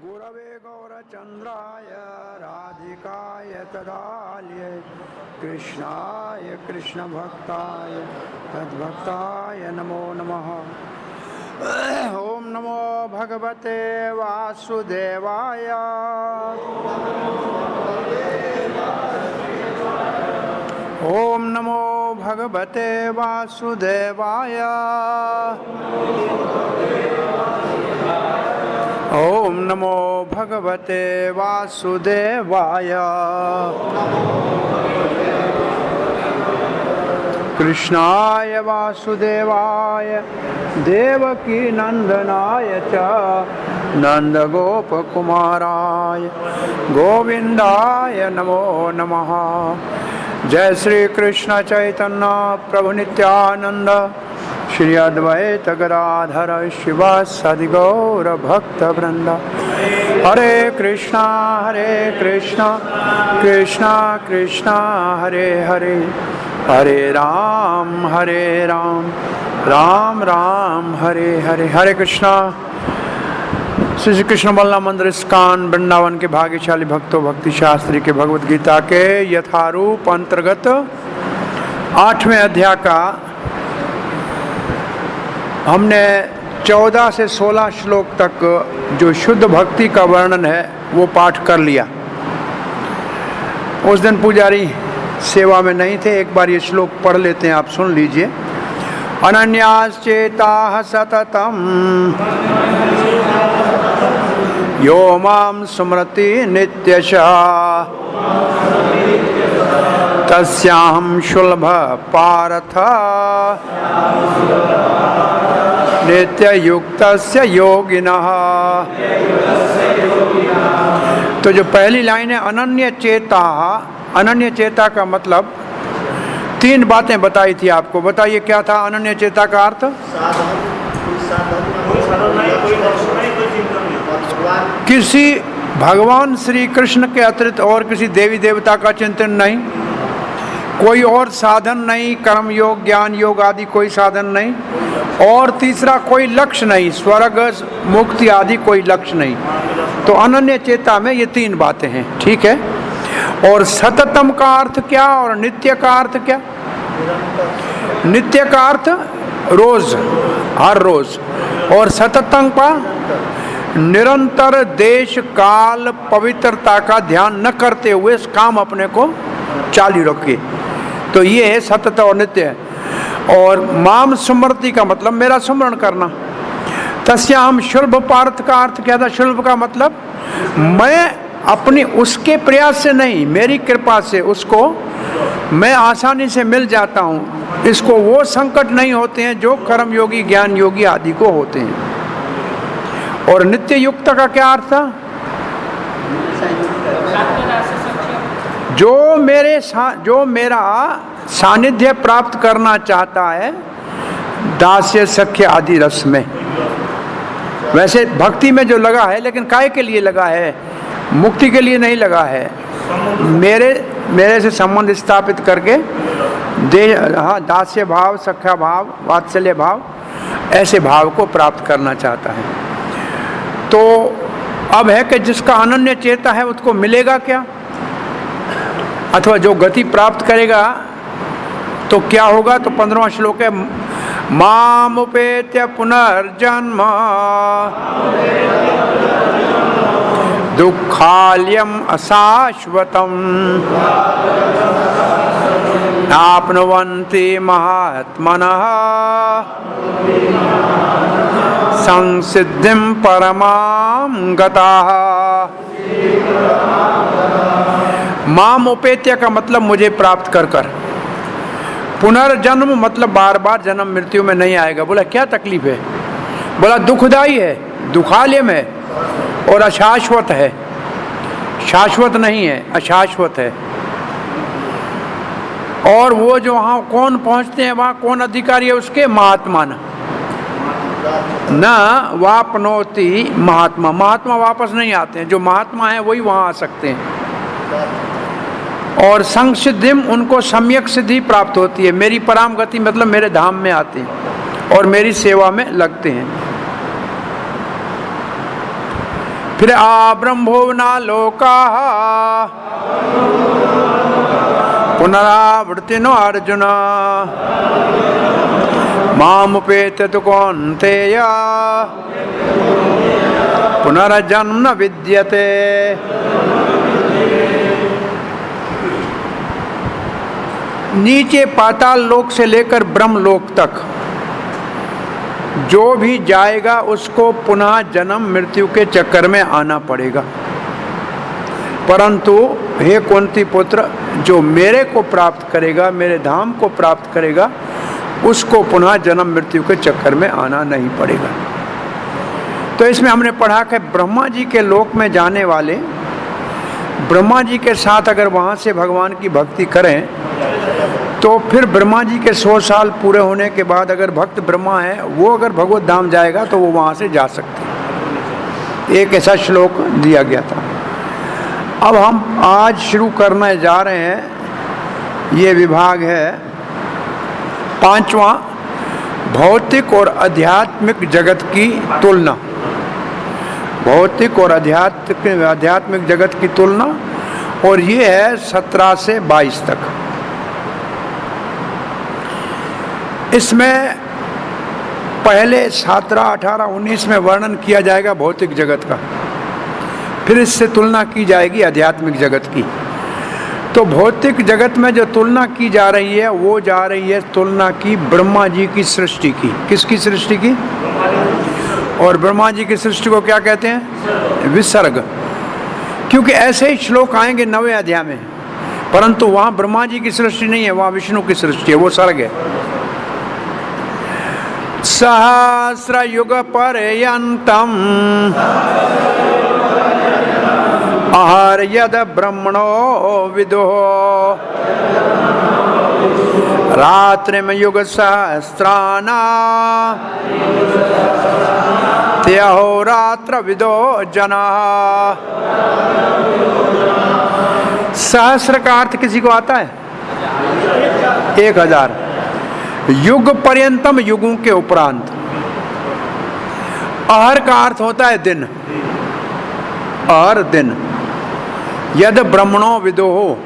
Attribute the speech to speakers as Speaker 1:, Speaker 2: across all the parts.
Speaker 1: गुरवे गौरचन्द्राय राधिकाय तदालये कृष्णाय कृष्णभक्ताय तद्भक्ताय नमो नमः। ओम नमो भगवते वासुदेवाय। ओम नमो भगवते वासुदेवाय। ओम नमो भगवते वासुदेवाय। कृष्णाय वासुदेवाय देवकी नंदनाय च नंदगोपकुमाराय गोविंदाय नमो नमः। जय श्री कृष्ण चैतन्य प्रभु नित्यानंद श्री अद्वैत गदाधर शिवासादि गौर भक्त वृंद। हरे कृष्णा कृष्णा कृष्णा हरे हरे, हरे राम राम राम हरे हरे। हरे कृष्णा। श्री कृष्ण बलराम मंदिर इस्कॉन वृंदावन के भाग्यशाली भक्तों, भक्ति शास्त्री के भगवद गीता के यथारूप अंतर्गत 8वें अध्याय का हमने 14 से 16 श्लोक तक जो शुद्ध भक्ति का वर्णन है वो पाठ कर लिया। उस दिन पुजारी सेवा में नहीं थे, एक बार ये श्लोक पढ़ लेते हैं, आप सुन लीजिए। अनन्याश्चेताः सततम् यो मां स्मरति नित्यशः तस्याहं सुलभ पार्थ नित्ययुक्तस्य योगिनः। तो जो पहली लाइन है अनन्य चेता, अनन्य चेता का मतलब 3 बातें बताई थी आपको। बताइए क्या था अनन्य चेता का अर्थ? किसी भगवान श्री कृष्ण के अतिरिक्त और किसी देवी देवता का चिंतन नहीं, कोई और साधन नहीं, कर्म योग ज्ञान योग आदि कोई साधन नहीं, और तीसरा कोई लक्ष्य नहीं, स्वर्ग मुक्ति आदि कोई लक्ष्य नहीं। तो अनन्य चेता में ये 3 बातें हैं, ठीक है। और सततम का अर्थ क्या और नित्य का अर्थ क्या? नित्य का अर्थ रोज, हर रोज, और सततम का निरंतर देश काल पवित्रता का ध्यान न करते हुए इस काम अपने को चालू रखे। तो ये है सतत और नित्य। और माम स्मृति का मतलब मेरा स्मरण करना। तस्याम शुल्भ पार्थ का अर्थ क्या था? शुल्भ का मतलब मैं अपनी उसके प्रयास से नहीं, मेरी कृपा से उसको मैं आसानी से मिल जाता हूँ। इसको वो संकट नहीं होते हैं जो कर्म योगी ज्ञान योगी आदि को होते हैं। और नित्य युक्त का क्या अर्थ था? जो मेरा सानिध्य प्राप्त करना चाहता है दास्य सख्य आदि रस में। वैसे भक्ति में जो लगा है, लेकिन काय के लिए लगा है? मुक्ति के लिए नहीं लगा है। मेरे से संबंध स्थापित करके दास्य भाव, सख्या भाव, वात्सल्य भाव, ऐसे भाव को प्राप्त करना चाहता है। तो अब है कि जिसका अनन्य चेता है उसको मिलेगा क्या, अथवा जो गति प्राप्त करेगा तो क्या होगा? तो 15वां श्लोक है माम उपेत्य पुनर्जन्म दुःखालयम् अशाश्वतम् नाप्नुवन्ति महात्मनः संसिद्धिं परमां गताः। माम उपेत्य का मतलब मुझे प्राप्त कर कर, पुनर्जन्म मतलब बार बार जन्म मृत्यु में नहीं आएगा। बोला क्या तकलीफ है? बोला दुखदाई है, दुखालयम है और अशाश्वत है। शाश्वत नहीं है, अशाश्वत है। और वो जो वहाँ कौन पहुँचते हैं, वहाँ कौन अधिकारी है उसके? महात्मा न वापनोति महात्मा। महात्मा वापस नहीं आते हैं, जो महात्मा है वही वहाँ आ सकते हैं। और संसिद्धिम, उनको सम्यक सिद्धि प्राप्त होती है। मेरी पराम गति मतलब मेरे धाम में आते हैं और मेरी सेवा में लगते हैं। फिर ब्रह्मोवना लोका पुनरावृत्तिनो अर्जुन मामुपेत तु कौन्तेय पुनर्जन्म न विद्यते। नीचे पाताल लोक से लेकर ब्रह्म लोक तक जो भी जाएगा उसको पुनः जन्म मृत्यु के चक्कर में आना पड़ेगा। परंतु हे कुंती पुत्र, जो मेरे को प्राप्त करेगा, मेरे धाम को प्राप्त करेगा, उसको पुनः जन्म मृत्यु के चक्कर में आना नहीं पड़ेगा। तो इसमें हमने पढ़ा कि ब्रह्मा जी के लोक में जाने वाले ब्रह्मा जी के साथ अगर वहाँ से भगवान की भक्ति करें तो फिर ब्रह्मा जी के 100 साल पूरे होने के बाद अगर भक्त ब्रह्मा है वो अगर भगवत धाम जाएगा तो वो वहाँ से जा सकते। एक ऐसा श्लोक दिया गया था। अब हम आज शुरू करने जा रहे हैं। ये विभाग है 5वां, भौतिक और आध्यात्मिक जगत की तुलना। भौतिक और आध्यात्मिक जगत की तुलना, और ये है 17 से 22 तक। इसमें पहले 17, 18, 19 में वर्णन किया जाएगा भौतिक जगत का, फिर इससे तुलना की जाएगी आध्यात्मिक जगत की। तो भौतिक जगत में जो तुलना की जा रही है वो जा रही है तुलना की ब्रह्मा जी की सृष्टि की। किसकी सृष्टि की? और ब्रह्मा जी की सृष्टि को क्या कहते हैं? विसर्ग। क्योंकि ऐसे ही श्लोक आएंगे 9वें अध्याय में, परंतु वहाँ ब्रह्मा जी की सृष्टि नहीं है, वहाँ विष्णु की सृष्टि है, वो सर्ग है। सहस्र युग पर्यंतम आहर यद ब्रह्मणो विदो रात्रिम युग सहस्राना त्यहोरात्र विदो जना। सहस्र का अर्थ किसी को आता है? 1000। युग पर्यंतम, युगों के उपरांत। अहर का अर्थ होता है दिन, अहर दिन। यद ब्रह्मणो विदो हो,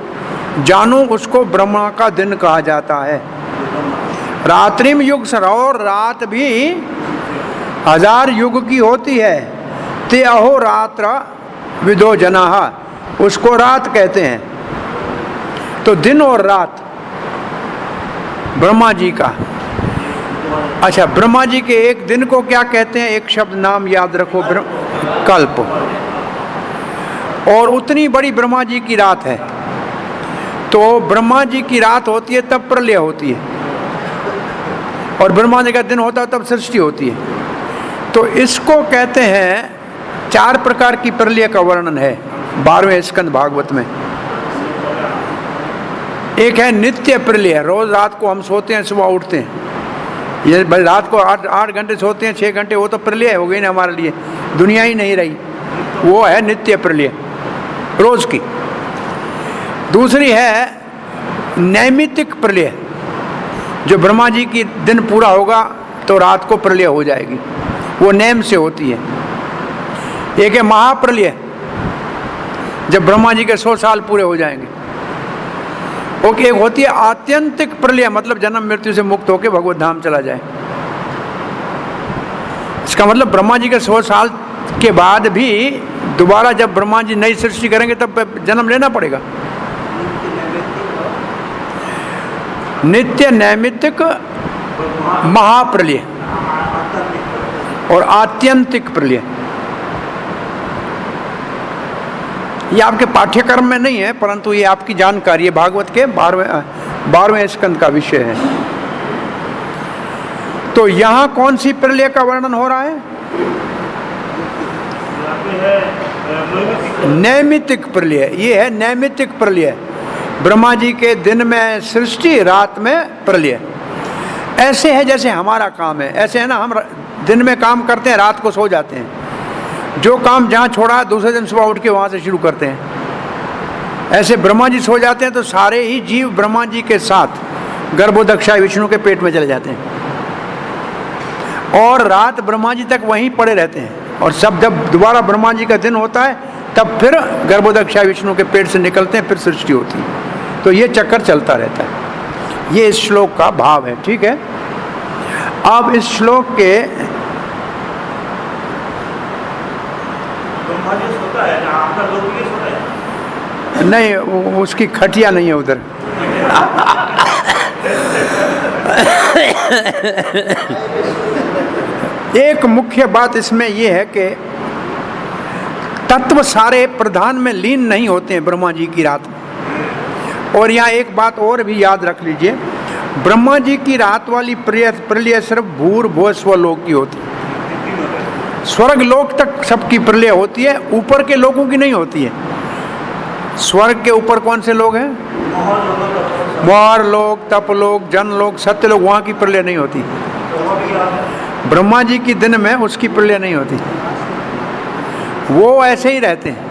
Speaker 1: जानो उसको ब्रह्मा का दिन कहा जाता है। रात्रिम युग सर, और रात भी 1000 युग की होती है। ते अहो रात्र विदो जनाः, उसको रात कहते हैं। तो दिन और रात ब्रह्मा जी का। अच्छा, ब्रह्मा जी के एक दिन को क्या कहते हैं? एक शब्द नाम याद रखो, कल्प। और उतनी बड़ी ब्रह्मा जी की रात है। तो ब्रह्मा जी की रात होती है तब प्रलय होती है, और ब्रह्मा जी का दिन होता है तब सृष्टि होती है। तो इसको कहते हैं, 4 प्रकार की प्रलय का वर्णन है 12वें स्कंद भागवत में। एक है नित्य प्रलय, रोज रात को हम सोते हैं, सुबह उठते हैं, ये रात को 8 घंटे सोते हैं, 6 घंटे, वो तो प्रलय हो गई ना हमारे लिए, दुनिया ही नहीं रही। वो है नित्य प्रलय, रोज की। दूसरी है नैमित्तिक प्रलय, जो ब्रह्मा जी की दिन पूरा होगा तो रात को प्रलय हो जाएगी, वो नेम से होती है। एक है महाप्रलय, जब ब्रह्मा जी के 100 साल पूरे हो जाएंगे। ओके, एक होती है आत्यंतिक प्रलय, मतलब जन्म मृत्यु से मुक्त होकर भगवत धाम चला जाए। इसका मतलब ब्रह्मा जी के 100 साल के बाद भी दोबारा जब ब्रह्मा जी नई सृष्टि करेंगे तब जन्म लेना पड़ेगा। नित्य, नैमित्तिक, महाप्रलय और आत्यंतिक प्रलय। ये आपके पाठ्यक्रम में नहीं है, परंतु ये आपकी जानकारी है। भागवत के 12वें स्कंद का विषय है। तो यहां कौन सी प्रलय का वर्णन हो रहा है? नैमित्तिक प्रलय। ये है नैमित्तिक प्रलय। ब्रह्मा जी के दिन में सृष्टि, रात में प्रलय। ऐसे है जैसे हमारा काम है। ऐसे है ना, हम दिन में काम करते हैं, रात को सो जाते हैं। जो काम जहाँ छोड़ा दूसरे दिन सुबह उठ के वहाँ से शुरू करते हैं। ऐसे ब्रह्मा जी सो जाते हैं तो सारे ही जीव ब्रह्मा जी के साथ गर्भोदक्षाय विष्णु के पेट में चले जाते हैं और रात ब्रह्मा जी तक वहीं पड़े रहते हैं। और सब जब दोबारा ब्रह्मा जी का दिन होता है तब फिर गर्भोदक्षाय विष्णु के पेट से निकलते हैं, फिर सृष्टि होती है। तो ये चक्कर चलता रहता है। ये इस श्लोक का भाव है। ठीक है। अब इस श्लोक के नहीं, उसकी खटिया नहीं है उधर। एक मुख्य बात इसमें यह है कि तत्व सारे प्रधान में लीन नहीं होते हैं ब्रह्मा जी की रात में। और यहाँ एक बात और भी याद रख लीजिए, ब्रह्मा जी की रात वाली प्रलय सिर्फ भूर्भुव स्वलोक की होती है। स्वर्ग लोक तक सबकी प्रलय होती है, ऊपर के लोगों की नहीं होती है। स्वर्ग के ऊपर कौन से लोग हैं? मोहर लोक, तप लोक, जन लोक, सत्य लोक, वहाँ की प्रलय नहीं होती। ब्रह्मा जी की दिन में उसकी प्रलय नहीं होती, वो ऐसे ही रहते हैं।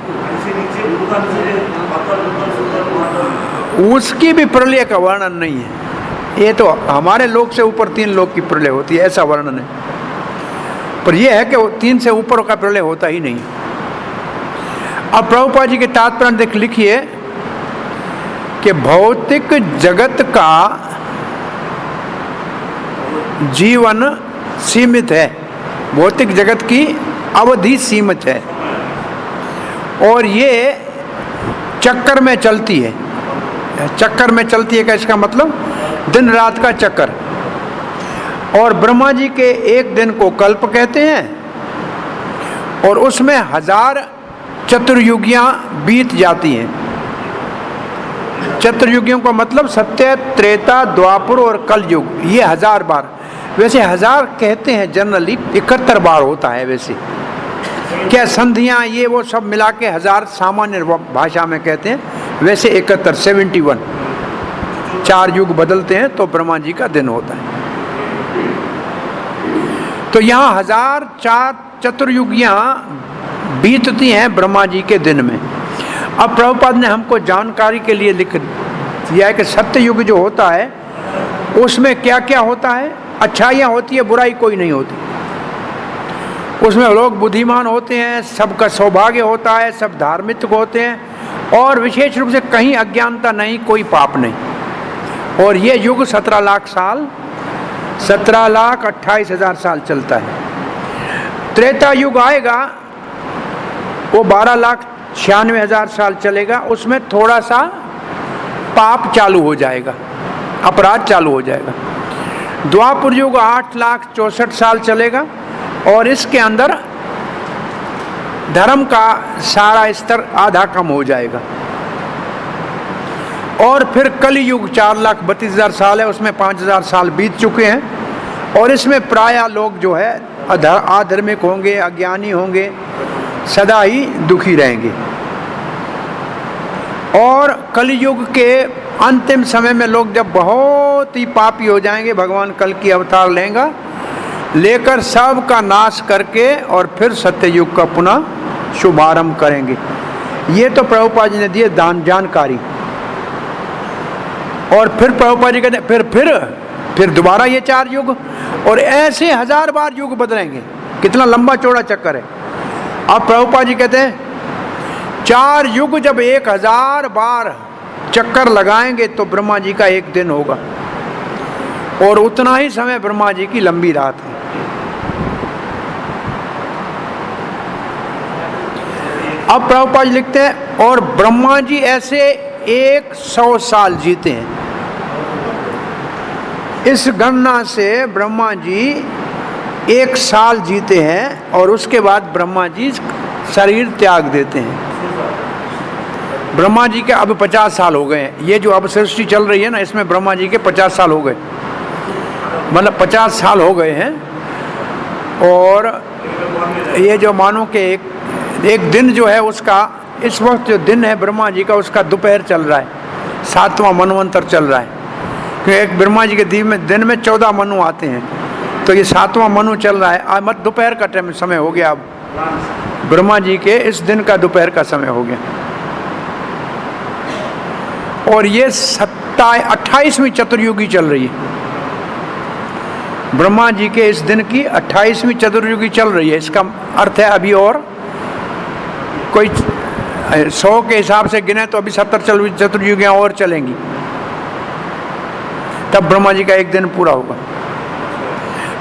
Speaker 1: उसकी भी प्रलय का वर्णन नहीं है। ये तो हमारे लोक से ऊपर 3 लोक की प्रलय होती है, ऐसा वर्णन है। पर यह है कि 3 से ऊपर का प्रलय होता ही नहीं। अब प्रभुपाद जी के तात्पर्य देख लिखिए कि भौतिक जगत का जीवन सीमित है, भौतिक जगत की अवधि सीमित है और ये चक्कर में चलती है। चक्कर में चलती है का इसका मतलब दिन रात का चक्कर। और ब्रह्मा जी के एक दिन को कल्प कहते हैं और उसमें 1000 चतुर्युगियां बीत जाती हैं। चतुर्युगियों का मतलब सत्य, त्रेता, द्वापर और कलयुग, ये 1000 बार। वैसे 1000 कहते हैं जनरली, 71 बार होता है वैसे। क्या संधियां ये वो सब मिला के 1000 सामान्य भाषा में कहते हैं, वैसे 71 4 युग बदलते हैं तो ब्रह्मा जी का दिन होता है। तो यहाँ 1004 चतुर्युगियां बीतती हैं ब्रह्मा जी के दिन में। अब प्रभुपाद ने हमको जानकारी के लिए लिख दिया है कि सत्य युग जो होता है उसमें क्या क्या होता है। अच्छाइयाँ होती है, बुराई कोई नहीं होती। उसमें लोग बुद्धिमान होते हैं, सबका सौभाग्य होता है, सब धार्मिक होते हैं और विशेष रूप से कहीं अज्ञानता नहीं, कोई पाप नहीं। और ये युग 17 लाख साल, 17,28,000 साल चलता है। त्रेता युग आएगा वो 12,96,000 साल चलेगा। उसमें थोड़ा सा पाप चालू हो जाएगा, अपराध चालू हो जाएगा। द्वापर युग 8,64,000 साल चलेगा और इसके अंदर धर्म का सारा स्तर आधा कम हो जाएगा। और फिर कलियुग 4,32,000 साल है, उसमें 5,000 साल बीत चुके हैं और इसमें प्रायः लोग जो है आधर्मिक होंगे, अज्ञानी होंगे, सदा ही दुखी रहेंगे। और कलियुग के अंतिम समय में लोग जब बहुत ही पापी हो जाएंगे, भगवान कल की अवतार लेकर सब का नाश करके और फिर सत्ययुग का पुनः शुभारंभ करेंगे। ये तो प्रभुपाद जी ने दिए जानकारी। और फिर प्रभुपाद जी कहते हैं फिर दोबारा ये 4 युग और ऐसे 1000 बार युग बदलेंगे। कितना लंबा चौड़ा चक्कर है। अब प्रभुपाद जी कहते हैं 4 युग जब 1000 बार चक्कर लगाएंगे तो ब्रह्मा जी का एक दिन होगा और उतना ही समय ब्रह्मा जी की लंबी रात है। अब प्रभुपाद जी लिखते हैं और ब्रह्मा जी ऐसे 100 साल जीते हैं। इस गणना से ब्रह्मा जी 1 साल जीते हैं और उसके बाद ब्रह्मा जी शरीर त्याग देते हैं। ब्रह्मा जी के अब 50 साल हो गए हैं। ये जो अब सृष्टि चल रही है ना, इसमें ब्रह्मा जी के 50 साल हो गए, मतलब 50 साल हो गए हैं। और ये जो मानो कि एक दिन जो है उसका, इस वक्त जो दिन है ब्रह्मा जी का, उसका दोपहर चल रहा है, 7वां मनवंतर चल रहा है। क्योंकि एक ब्रह्मा जी के दिन में 14 मनु आते हैं, तो ये 7वां मनु चल रहा है। आज मत दोपहर का टाइम समय हो गया, अब ब्रह्मा जी के इस दिन का दोपहर का समय हो गया। और ये 28वीं चतुर्युगी चल रही है। ब्रह्मा जी के इस दिन की 28वीं चतुर्युगी चल रही है। इसका अर्थ है अभी और कोई 100 के हिसाब से गिने तो अभी 70 चतुर्युगियां और चलेंगी, तब ब्रह्मा जी का एक दिन पूरा होगा।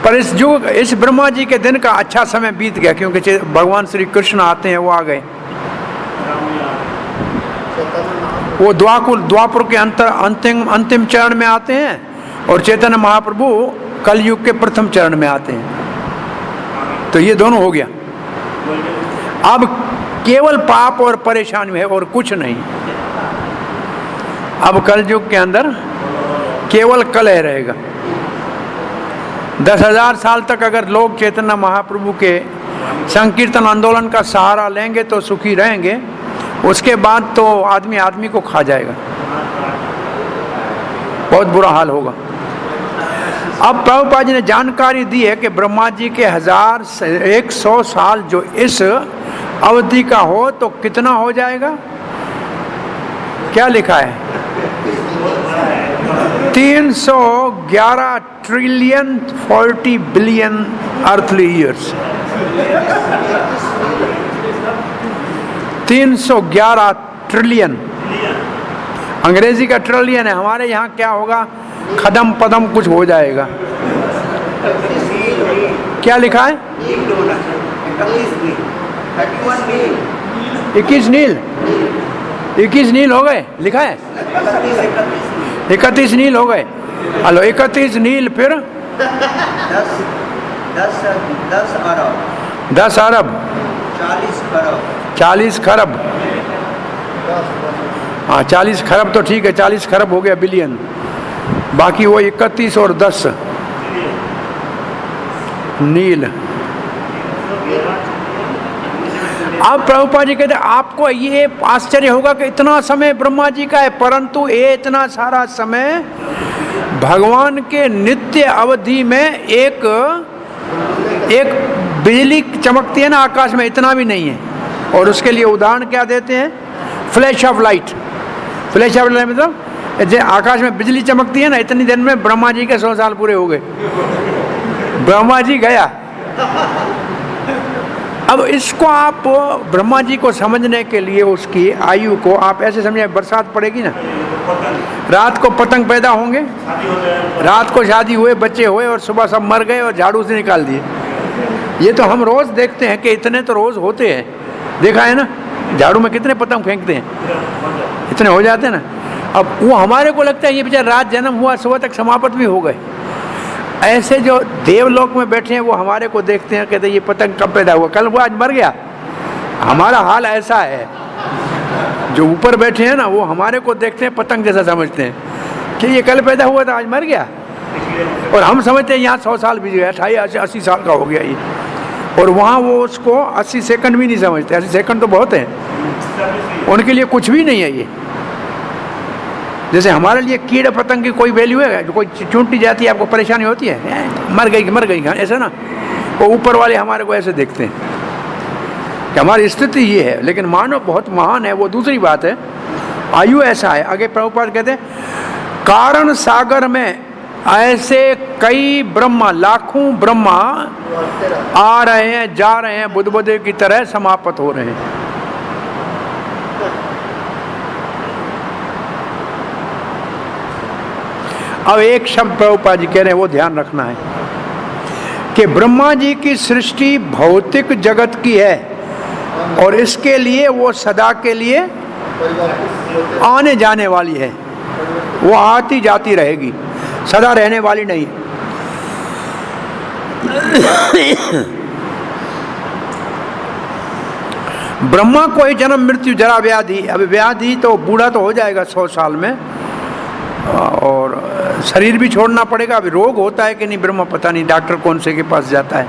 Speaker 1: पर इस ब्रह्मा जी के दिन का अच्छा समय बीत गया, क्योंकि भगवान श्री कृष्ण आते हैं, वो आ गए। वो द्वापर के अंतिम चरण में आते हैं, और चैतन्य महाप्रभु कलयुग के प्रथम चरण में आते हैं। तो ये दोनों हो गया। अब केवल पाप और परेशानी है और कुछ नहीं। अब कलयुग के अंदर केवल कलह रहेगा। 10,000 साल तक अगर लोग चैतन्य महाप्रभु के संकीर्तन आंदोलन का सहारा लेंगे तो सुखी रहेंगे, उसके बाद तो आदमी आदमी को खा जाएगा, बहुत बुरा हाल होगा। अब प्रभुपाद जी ने जानकारी दी है कि ब्रह्मा जी के 100 साल जो इस अवधि का हो तो कितना हो जाएगा। क्या लिखा है? 311 trillion 40 billion earthly years. 311 trillion, अंग्रेजी का ट्रिलियन है, हमारे यहाँ क्या होगा, खदम पदम कुछ हो जाएगा। क्या लिखा है? 21 नील, 21 नील हो गए, लिखा है 31 नील हो गए। हेलो, 31 नील, फिर 10 अरब, 40 खरब। हाँ, 40 खरब तो ठीक है, 40 खरब हो गया बिलियन। बाकी वो 31 और 10 नील। अब प्रभुपाद जी कहते आपको ये आश्चर्य होगा कि इतना समय ब्रह्मा जी का है, परंतु ये इतना सारा समय भगवान के नित्य अवधि में एक बिजली चमकती है ना आकाश में, इतना भी नहीं है। और उसके लिए उदाहरण क्या देते हैं? Flash of light. Flash of light मतलब आकाश में बिजली चमकती है ना, इतनी देर में ब्रह्मा जी के 100 साल पूरे हो गए, ब्रह्मा जी गया। अब इसको आप ब्रह्मा जी को समझने के लिए उसकी आयु को आप ऐसे समझे, बरसात पड़ेगी ना, रात को पतंग पैदा होंगे, रात को शादी हुए, बच्चे हुए, और सुबह सब मर गए और झाड़ू से निकाल दिए। ये तो हम रोज देखते हैं कि इतने तो रोज होते हैं, देखा है ना, झाड़ू में कितने पतंग फेंकते हैं, इतने हो जाते हैं ना। अब वो हमारे को लगता है ये बेचारा रात जन्म हुआ, सुबह तक समाप्त भी हो गए। ऐसे जो देवलोक में बैठे हैं वो हमारे को देखते हैं, कहते हैं ये पतंग कब पैदा हुआ, कल वो आज मर गया। हमारा हाल ऐसा है, जो ऊपर बैठे हैं ना वो हमारे को देखते हैं पतंग जैसा समझते हैं कि ये कल पैदा हुआ था, आज मर गया। और हम समझते हैं यहाँ 100 साल बीत गया, 80 साल का हो गया ये। और वहाँ वो उसको 80 सेकंड भी नहीं समझते। 80 सेकंड तो बहुत है, उनके लिए कुछ भी नहीं है ये। जैसे हमारे लिए कीड़े पतंग की कोई वैल्यू है? जो कोई चूंटी जाती है आपको परेशानी होती है, मर गई, ऐसा ना। वो ऊपर वाले हमारे को ऐसे देखते हैं कि हमारी स्थिति ये है। लेकिन मानव बहुत महान है, वो दूसरी बात है। आयु ऐसा है। आगे प्रभुपाद कहते हैं कारण सागर में ऐसे कई ब्रह्मा, लाखों ब्रह्मा आ रहे हैं, जा रहे हैं, बुद्धबुद्धे की तरह समाप्त हो रहे हैं। अब एक शब्द प्रभुपाद जी कह रहे हैं, वो ध्यान रखना है कि ब्रह्मा जी की सृष्टि भौतिक जगत की है, और इसके लिए वो सदा के लिए आने जाने वाली है। वो आती जाती रहेगी, सदा रहने वाली नहीं। ब्रह्मा को ही जन्म मृत्यु जरा व्याधि, अब व्याधि तो बूढ़ा तो हो जाएगा 100 साल में, और शरीर भी छोड़ना पड़ेगा। अभी रोग होता है कि नहीं ब्रह्मा पता नहीं, डॉक्टर कौन से के पास जाता है।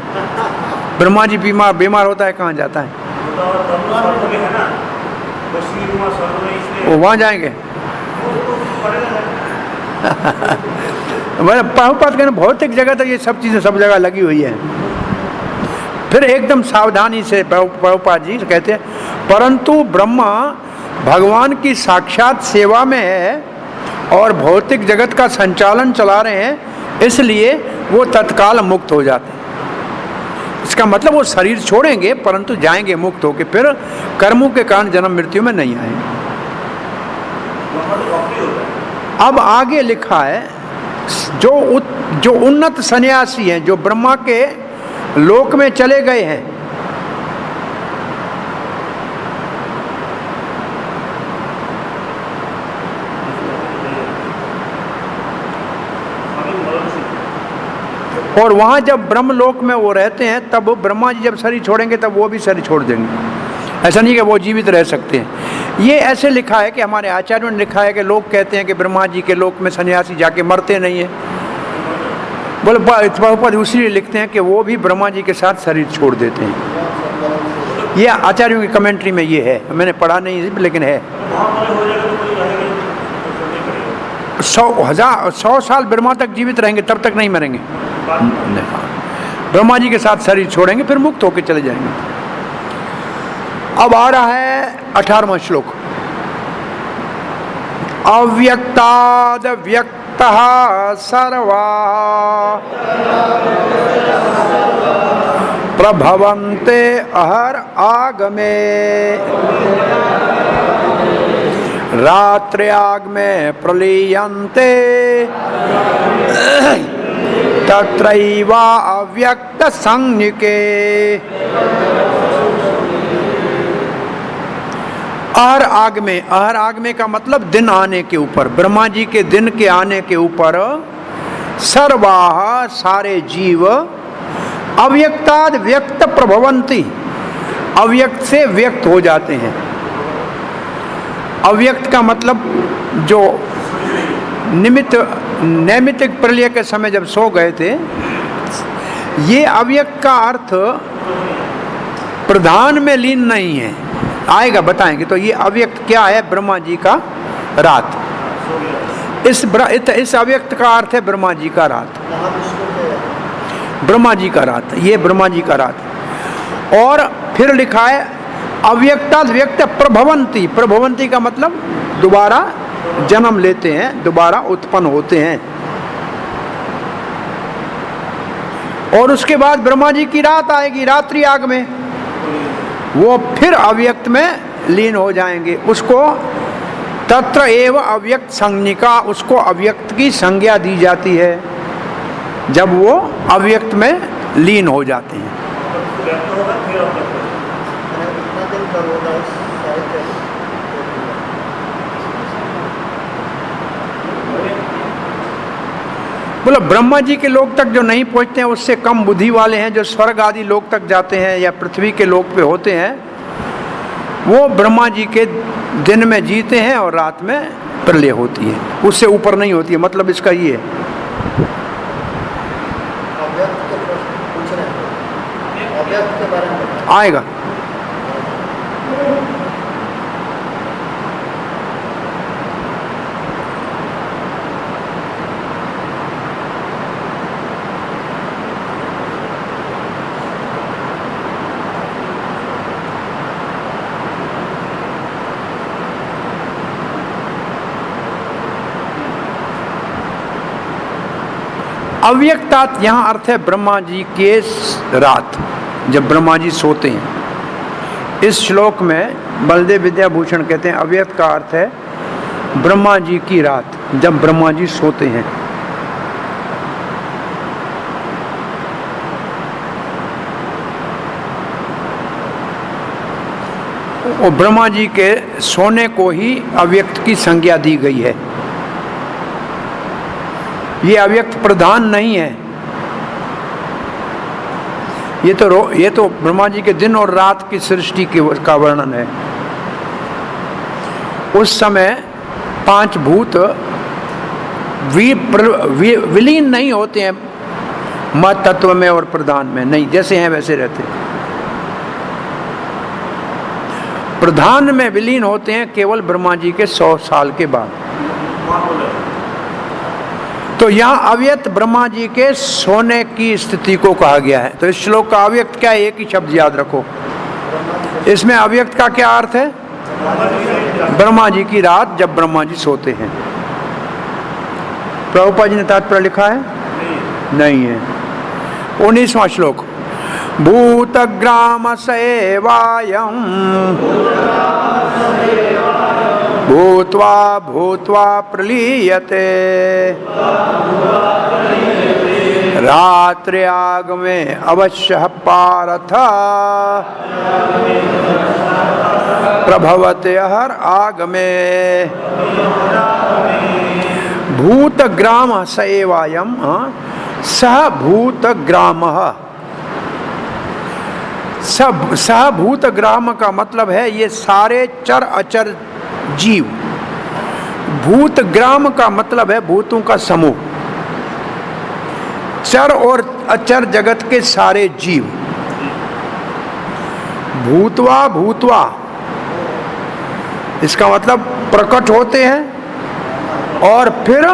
Speaker 1: ब्रह्मा जी बीमार होता है कहाँ जाता है? वो वहाँ जाएंगे। प्रभुपाद कहना भौतिक जगह तो ये सब चीज़ें सब जगह लगी हुई है। फिर एकदम सावधानी से प्रभुपाद जी कहते हैं, परंतु ब्रह्मा भगवान की साक्षात सेवा में है और भौतिक जगत का संचालन चला रहे हैं, इसलिए वो तत्काल मुक्त हो जाते हैं। इसका मतलब वो शरीर छोड़ेंगे परंतु जाएंगे मुक्त होके, फिर कर्मों के कारण जन्म मृत्यु में नहीं आएंगे। अब आगे लिखा है, जो उन्नत सन्यासी हैं, जो ब्रह्मा के लोक में चले गए हैं, और वहां जब ब्रह्मलोक में वो रहते हैं, तब ब्रह्मा जी जब शरीर छोड़ेंगे तब वो भी शरीर छोड़ देंगे। ऐसा नहीं कि वो जीवित रह सकते हैं। ये ऐसे लिखा है कि हमारे आचार्यों ने लिखा है कि लोग कहते हैं कि ब्रह्मा जी के लोक में सन्यासी जाके मरते नहीं है। बोले प्रभुपाद इसलिए लिखते हैं कि वो भी ब्रह्मा जी के साथ शरीर छोड़ देते हैं। ये आचार्यों की कमेंट्री में ये है, मैंने पढ़ा नहीं लेकिन है। 100 साल ब्रह्मा तक जीवित रहेंगे तब तक नहीं मरेंगे। ब्रह्मा जी के साथ शरीर छोड़ेंगे फिर मुक्त होकर चले जाएंगे। अब आ रहा है 18वां श्लोक। अव्यक्ताद व्यक्तः सर्वा प्रभवन्ते अहर आगमे रात्र्याग्मे प्रलीयन्ते तत्रैवा अव्यक्त संज्ञके। अहर आग में का मतलब दिन आने के ऊपर, ब्रह्मा जी के दिन के आने के ऊपर सर्वाह सारे जीव अव्यक्ताद व्यक्त प्रभवंती, अव्यक्त से व्यक्त हो जाते हैं। अव्यक्त का मतलब जो नैमित्तिक प्रलय के समय जब सो गए थे, ये अव्यक्त का अर्थ प्रधान में लीन नहीं है, आएगा बताएंगे। तो ये अव्यक्त क्या है? ब्रह्मा जी का रात। इस अव्यक्त का अर्थ है ब्रह्मा जी का रात, ब्रह्मा जी का रात, ये ब्रह्मा जी का रात। और फिर लिखा है अव्यक्ताद व्यक्त प्रभवंती, प्रभवंती का मतलब दोबारा जन्म लेते हैं, दोबारा उत्पन्न होते हैं। और उसके बाद ब्रह्मा जी की रात आएगी, रात्रि आग में वो फिर अव्यक्त में लीन हो जाएंगे। उसको तत्र एव अव्यक्त संज्ञिका, उसको अव्यक्त की संज्ञा दी जाती है जब वो अव्यक्त में लीन हो जाते हैं। बोलो ब्रह्मा जी के लोक तक जो नहीं पहुंचते हैं उससे कम बुद्धि वाले हैं, जो स्वर्ग आदि लोक तक जाते हैं या पृथ्वी के लोक पे होते हैं, वो ब्रह्मा जी के दिन में जीते हैं और रात में प्रलय होती है, उससे ऊपर नहीं होती है। मतलब इसका ये है। आएगा अव्यक्तात, यहाँ अर्थ है ब्रह्मा जी के रात, जब ब्रह्मा जी सोते हैं। इस श्लोक में बलदेव विद्याभूषण कहते हैं अव्यक्त का अर्थ है ब्रह्मा जी की रात, जब ब्रह्मा जी सोते हैं। और ब्रह्मा जी के सोने को ही अव्यक्त की संज्ञा दी गई है। ये अव्यक्त प्रधान नहीं है, ये तो ब्रह्मा जी के दिन और रात की सृष्टि का वर्णन है। उस समय 5 भूत विलीन नहीं होते हैं मत तत्व में और प्रधान में, नहीं, जैसे हैं वैसे रहते हैं। प्रधान में विलीन होते हैं केवल ब्रह्मा जी के 100 साल के बाद। तो यहाँ अव्यक्त ब्रह्मा जी के सोने की स्थिति को कहा गया है। तो इस श्लोक का अव्यक्त क्या है, एक ही शब्द याद रखो। इसमें अव्यक्त का क्या अर्थ है? ब्रह्मा जी की रात जब ब्रह्मा जी सोते हैं। प्रभुपाद जी ने तात्पर्य लिखा है? नहीं है। 19वां श्लोक, भूतग्राम सेवायम् भूत्वा भूत्वा प्रलीयते रात्रि आगमे अवश्य पारथ प्रभवते हर आगमे। भूतग्राम सेवायम् सह भूतग्रामः। सह भूतग्राम का मतलब है ये सारे चर अचर जीव। भूतग्राम का मतलब है भूतों का समूह, चर और अचर जगत के सारे जीव। भूतवा भूतवा इसका मतलब प्रकट होते हैं और फिर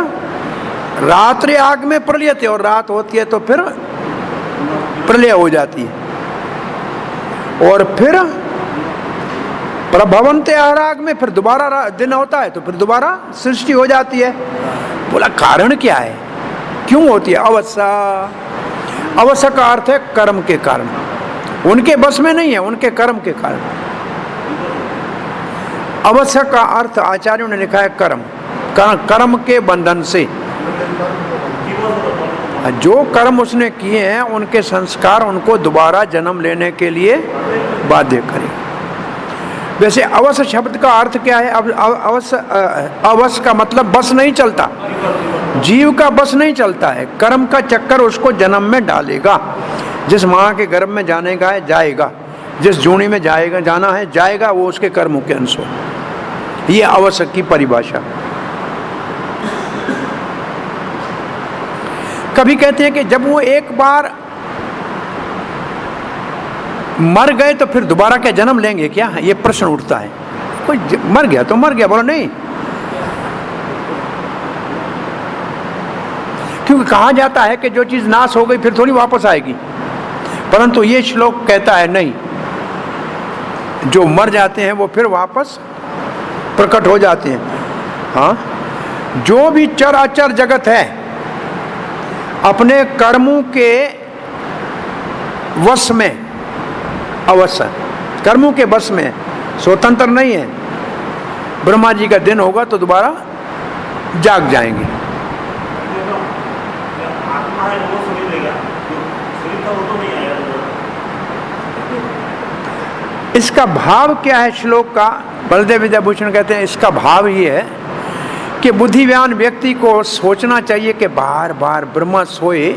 Speaker 1: रात्रि आग में प्रलयते, और रात होती है तो फिर प्रलय हो जाती है, और फिर प्रभवन्ते आराग में फिर दोबारा दिन होता है तो फिर दोबारा सृष्टि हो जाती है। बोला कारण क्या है, क्यों होती है? अवश्य। अवश्य का अर्थ है कर्म के कारण, उनके बस में नहीं है, उनके कर्म के कारण। अवश्य का अर्थ आचार्यों ने लिखा है कर्म, कर्म के बंधन से। जो कर्म उसने किए हैं उनके संस्कार उनको दोबारा जन्म लेने के लिए बाध्य करें। वैसे अवश्य शब्द का अर्थ क्या है? अवश्य का मतलब बस नहीं चलता, जीव का बस नहीं चलता है। कर्म का चक्कर उसको जन्म में डालेगा। जिस माँ के गर्भ में जाने का है जाएगा, जिस जूनी में जाएगा जाना है जाएगा, वो उसके कर्मों के अनुसार। ये अवश्य की परिभाषा। कभी कहते हैं कि जब वो एक बार मर गए तो फिर दोबारा क्या जन्म लेंगे क्या? ये प्रश्न उठता है। कोई मर गया तो मर गया, बोलो नहीं, क्योंकि कहा जाता है कि जो चीज नाश हो गई फिर थोड़ी वापस आएगी। परंतु ये श्लोक कहता है नहीं, जो मर जाते हैं वो फिर वापस प्रकट हो जाते हैं। हाँ, जो भी चर अचर जगत है अपने कर्मों के वश में, अवश्य कर्मों के बस में, स्वतंत्र नहीं है। ब्रह्मा जी का दिन होगा तो दोबारा जाग जाएंगे। इसका भाव क्या है श्लोक का? बलदेव विद्याभूषण कहते हैं इसका भाव ये है कि बुद्धिवान व्यक्ति को सोचना चाहिए कि बार बार ब्रह्मा सोए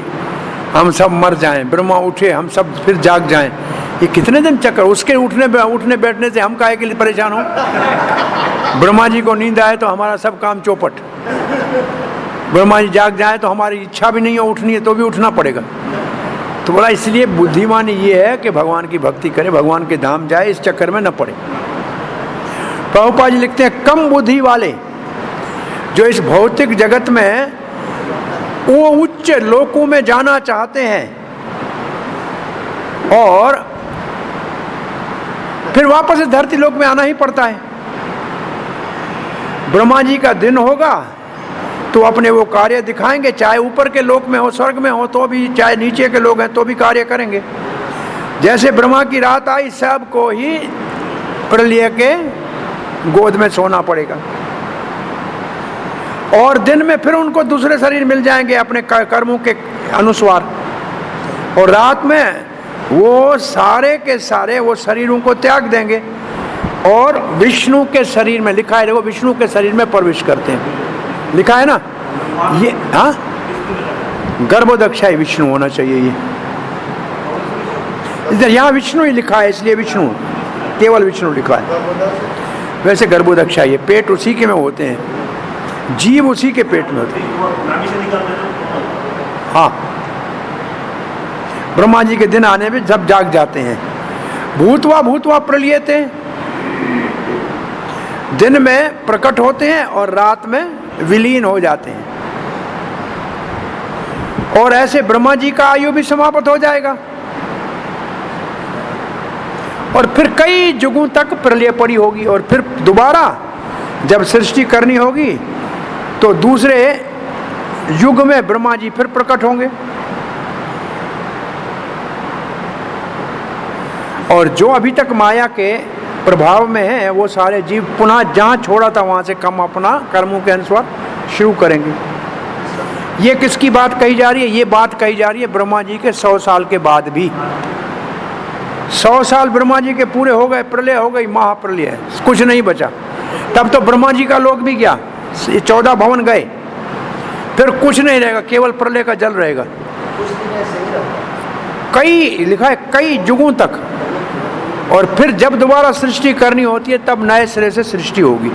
Speaker 1: हम सब मर जाएं, ब्रह्मा उठे हम सब फिर जाग जाएं। ये कितने दिन चक्कर, उसके उठने बैठने से हम काहे के लिए परेशान हो? ब्रह्मा जी को नींद आए तो हमारा सब काम चौपट, ब्रह्मा जी जाग जाए तो हमारी इच्छा भी नहीं है उठनी है तो भी उठना पड़ेगा। तो बोला इसलिए बुद्धिमान ये है कि भगवान की भक्ति करे, भगवान के धाम जाए, इस चक्कर में न पड़े। प्रभुपाद जी लिखते हैं कम बुद्धि वाले जो इस भौतिक जगत में वो उच्च लोकों में जाना चाहते हैं और फिर वापस इस धरती लोक में आना ही पड़ता है। ब्रह्मा जी का दिन होगा तो अपने वो कार्य दिखाएंगे, चाहे ऊपर के लोक में हो, स्वर्ग में हो तो भी, चाहे नीचे के लोग हैं तो भी कार्य करेंगे। जैसे ब्रह्मा की रात आई सबको ही प्रलय के गोद में सोना पड़ेगा और दिन में फिर उनको दूसरे शरीर मिल जाएंगे अपने कर्मों के अनुसार, और रात में वो सारे के सारे वो शरीरों को त्याग देंगे और विष्णु के शरीर में, लिखा है देखो, विष्णु के शरीर में प्रवेश करते हैं, लिखा है ना ये। हाँ, गर्भोदक्षाई विष्णु होना चाहिए ये। इधर यहाँ विष्णु ही लिखा है, इसलिए विष्णु, केवल विष्णु लिखा है। वैसे गर्भोदक्ष ये पेट उसी के में होते हैं, जीव उसी के पेट में होते हैं। हाँ, ब्रह्मा जी के दिन आने में सब जाग जाते हैं। भूतवा भूतवा प्रलीयते, दिन में प्रकट होते हैं और रात में विलीन हो जाते हैं। और ऐसे ब्रह्मा जी का आयु भी समाप्त हो जाएगा और फिर कई युगों तक प्रलय पड़ी होगी और फिर दोबारा जब सृष्टि करनी होगी तो दूसरे युग में ब्रह्मा जी फिर प्रकट होंगे। और जो अभी तक माया के प्रभाव में है वो सारे जीव पुनः जहाँ छोड़ा था वहाँ से कम अपना कर्मों के अनुसार शुरू करेंगे। ये किसकी बात कही जा रही है? ये बात कही जा रही है ब्रह्मा जी के 100 साल के बाद भी। 100 साल ब्रह्मा जी के पूरे हो गए, प्रलय हो गई, महाप्रलय, कुछ नहीं बचा। तब तो ब्रह्मा जी का लोक भी गया, 14 भवन गए, फिर कुछ नहीं रहेगा, केवल प्रलय का जल रहेगा। कई लिखा है कई युगों तक। और फिर जब दोबारा सृष्टि करनी होती है तब नए सिरे से सृष्टि होगी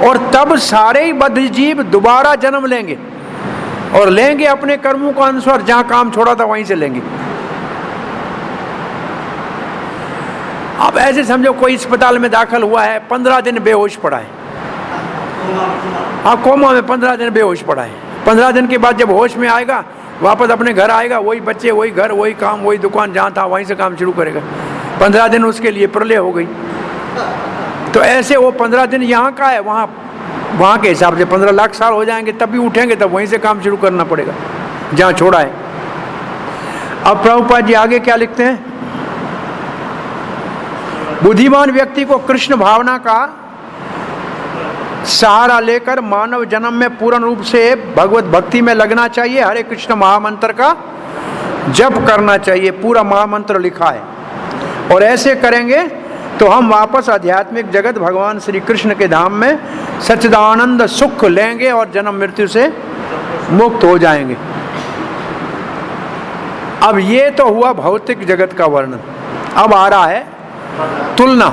Speaker 1: और तब सारे ही बद्ध जीव दोबारा जन्म लेंगे और लेंगे अपने कर्मों का अनुसार, जहां काम छोड़ा था वहीं से लेंगे। अब ऐसे समझो कोई अस्पताल में दाखिल हुआ है, 15 दिन बेहोश पड़ा है। हाँ, कोमा में 15 दिन बेहोश पड़ा है। 15 दिन के बाद जब होश में आएगा वापस अपने घर आएगा, वही बच्चे, वही घर, वही काम, वही दुकान, जहाँ था वहीं से काम शुरू करेगा। 15 दिन उसके लिए प्रलय हो गई। तो ऐसे वो 15 दिन यहाँ का है, वहाँ के हिसाब से 15 लाख साल हो जाएंगे, तब भी उठेंगे, तब वहीं से काम शुरू करना पड़ेगा जहाँ छोड़ा है। अब प्रभुपाद जी आगे क्या लिखते हैं? बुद्धिमान व्यक्ति को कृष्ण भावना का सहारा लेकर मानव जन्म में पूर्ण रूप से भगवत भक्ति में लगना चाहिए। हरे कृष्ण महामंत्र का जप करना चाहिए, पूरा महामंत्र लिखा है। और ऐसे करेंगे तो हम वापस आध्यात्मिक जगत भगवान श्री कृष्ण के धाम में सच्चिदानंद सुख लेंगे और जन्म मृत्यु से मुक्त हो जाएंगे। अब ये तो हुआ भौतिक जगत का वर्णन। अब आ रहा है तुलना।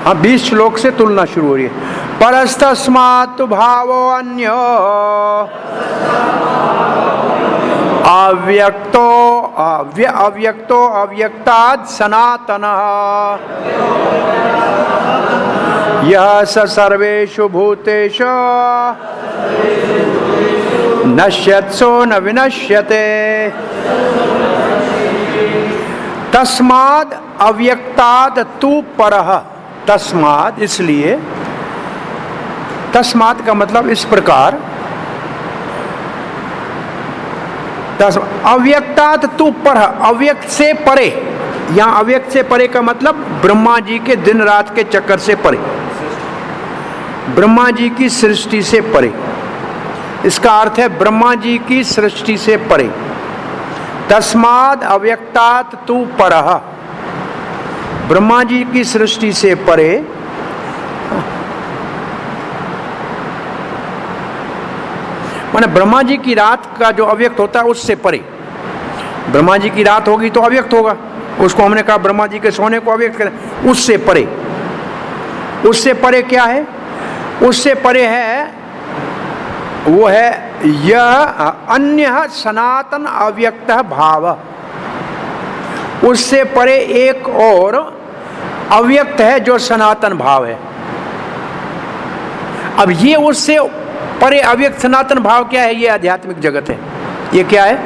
Speaker 1: हाँ, 20 श्लोक से तुलना शुरू हो रही है। परस्तस्मात् भावो अन्यो अव्यक्तो अव्यक्तात् सनातनः यः स सर्वेषु भूतेषु नश्यत्सो न विनश्यते। तस्माद् अव्यक्तात् तु परः। तस्माद् इसलिए, तस्मात् का मतलब इस प्रकार, अव्यक्तात् तु परः, अव्यक्त से परे। यहाँ अव्यक्त से परे का मतलब ब्रह्मा जी के दिन रात के चक्कर से परे, ब्रह्मा जी की सृष्टि से परे। इसका अर्थ है ब्रह्मा जी की सृष्टि से परे। तस्माद् अव्यक्तात् तु परः, ब्रह्मा जी की सृष्टि से परे। माने ब्रह्मा जी की रात का जो अव्यक्त होता है उससे परे। ब्रह्मा जी की रात होगी तो अव्यक्त होगा, उसको हमने कहा ब्रह्मा जी के सोने को अव्यक्त करें। उससे परे, उससे परे क्या है? उससे परे है, वो है यह अन्य सनातन अव्यक्त भाव। उससे परे एक और अव्यक्त है जो सनातन भाव है। अब ये उससे परे अव्यक्त सनातन भाव क्या है? ये आध्यात्मिक जगत है। ये क्या है?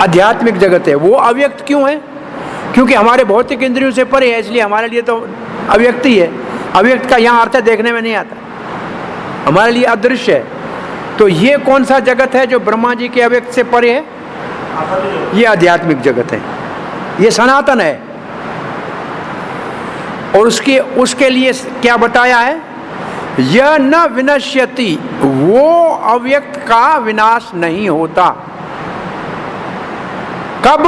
Speaker 1: आध्यात्मिक जगत है। वो अव्यक्त क्यों है? क्योंकि हमारे भौतिक इंद्रियों से परे है, इसलिए हमारे लिए तो अव्यक्त ही है। अव्यक्त का यहाँ अर्थ देखने में नहीं आता, हमारे लिए अदृश्य है। तो ये कौन सा जगत है जो ब्रह्मा जी के अव्यक्त से परे है? ये आध्यात्मिक जगत है, ये सनातन है। और उसके लिए क्या बताया है? यह न विनश्यति, वो अव्यक्त का विनाश नहीं होता। कब?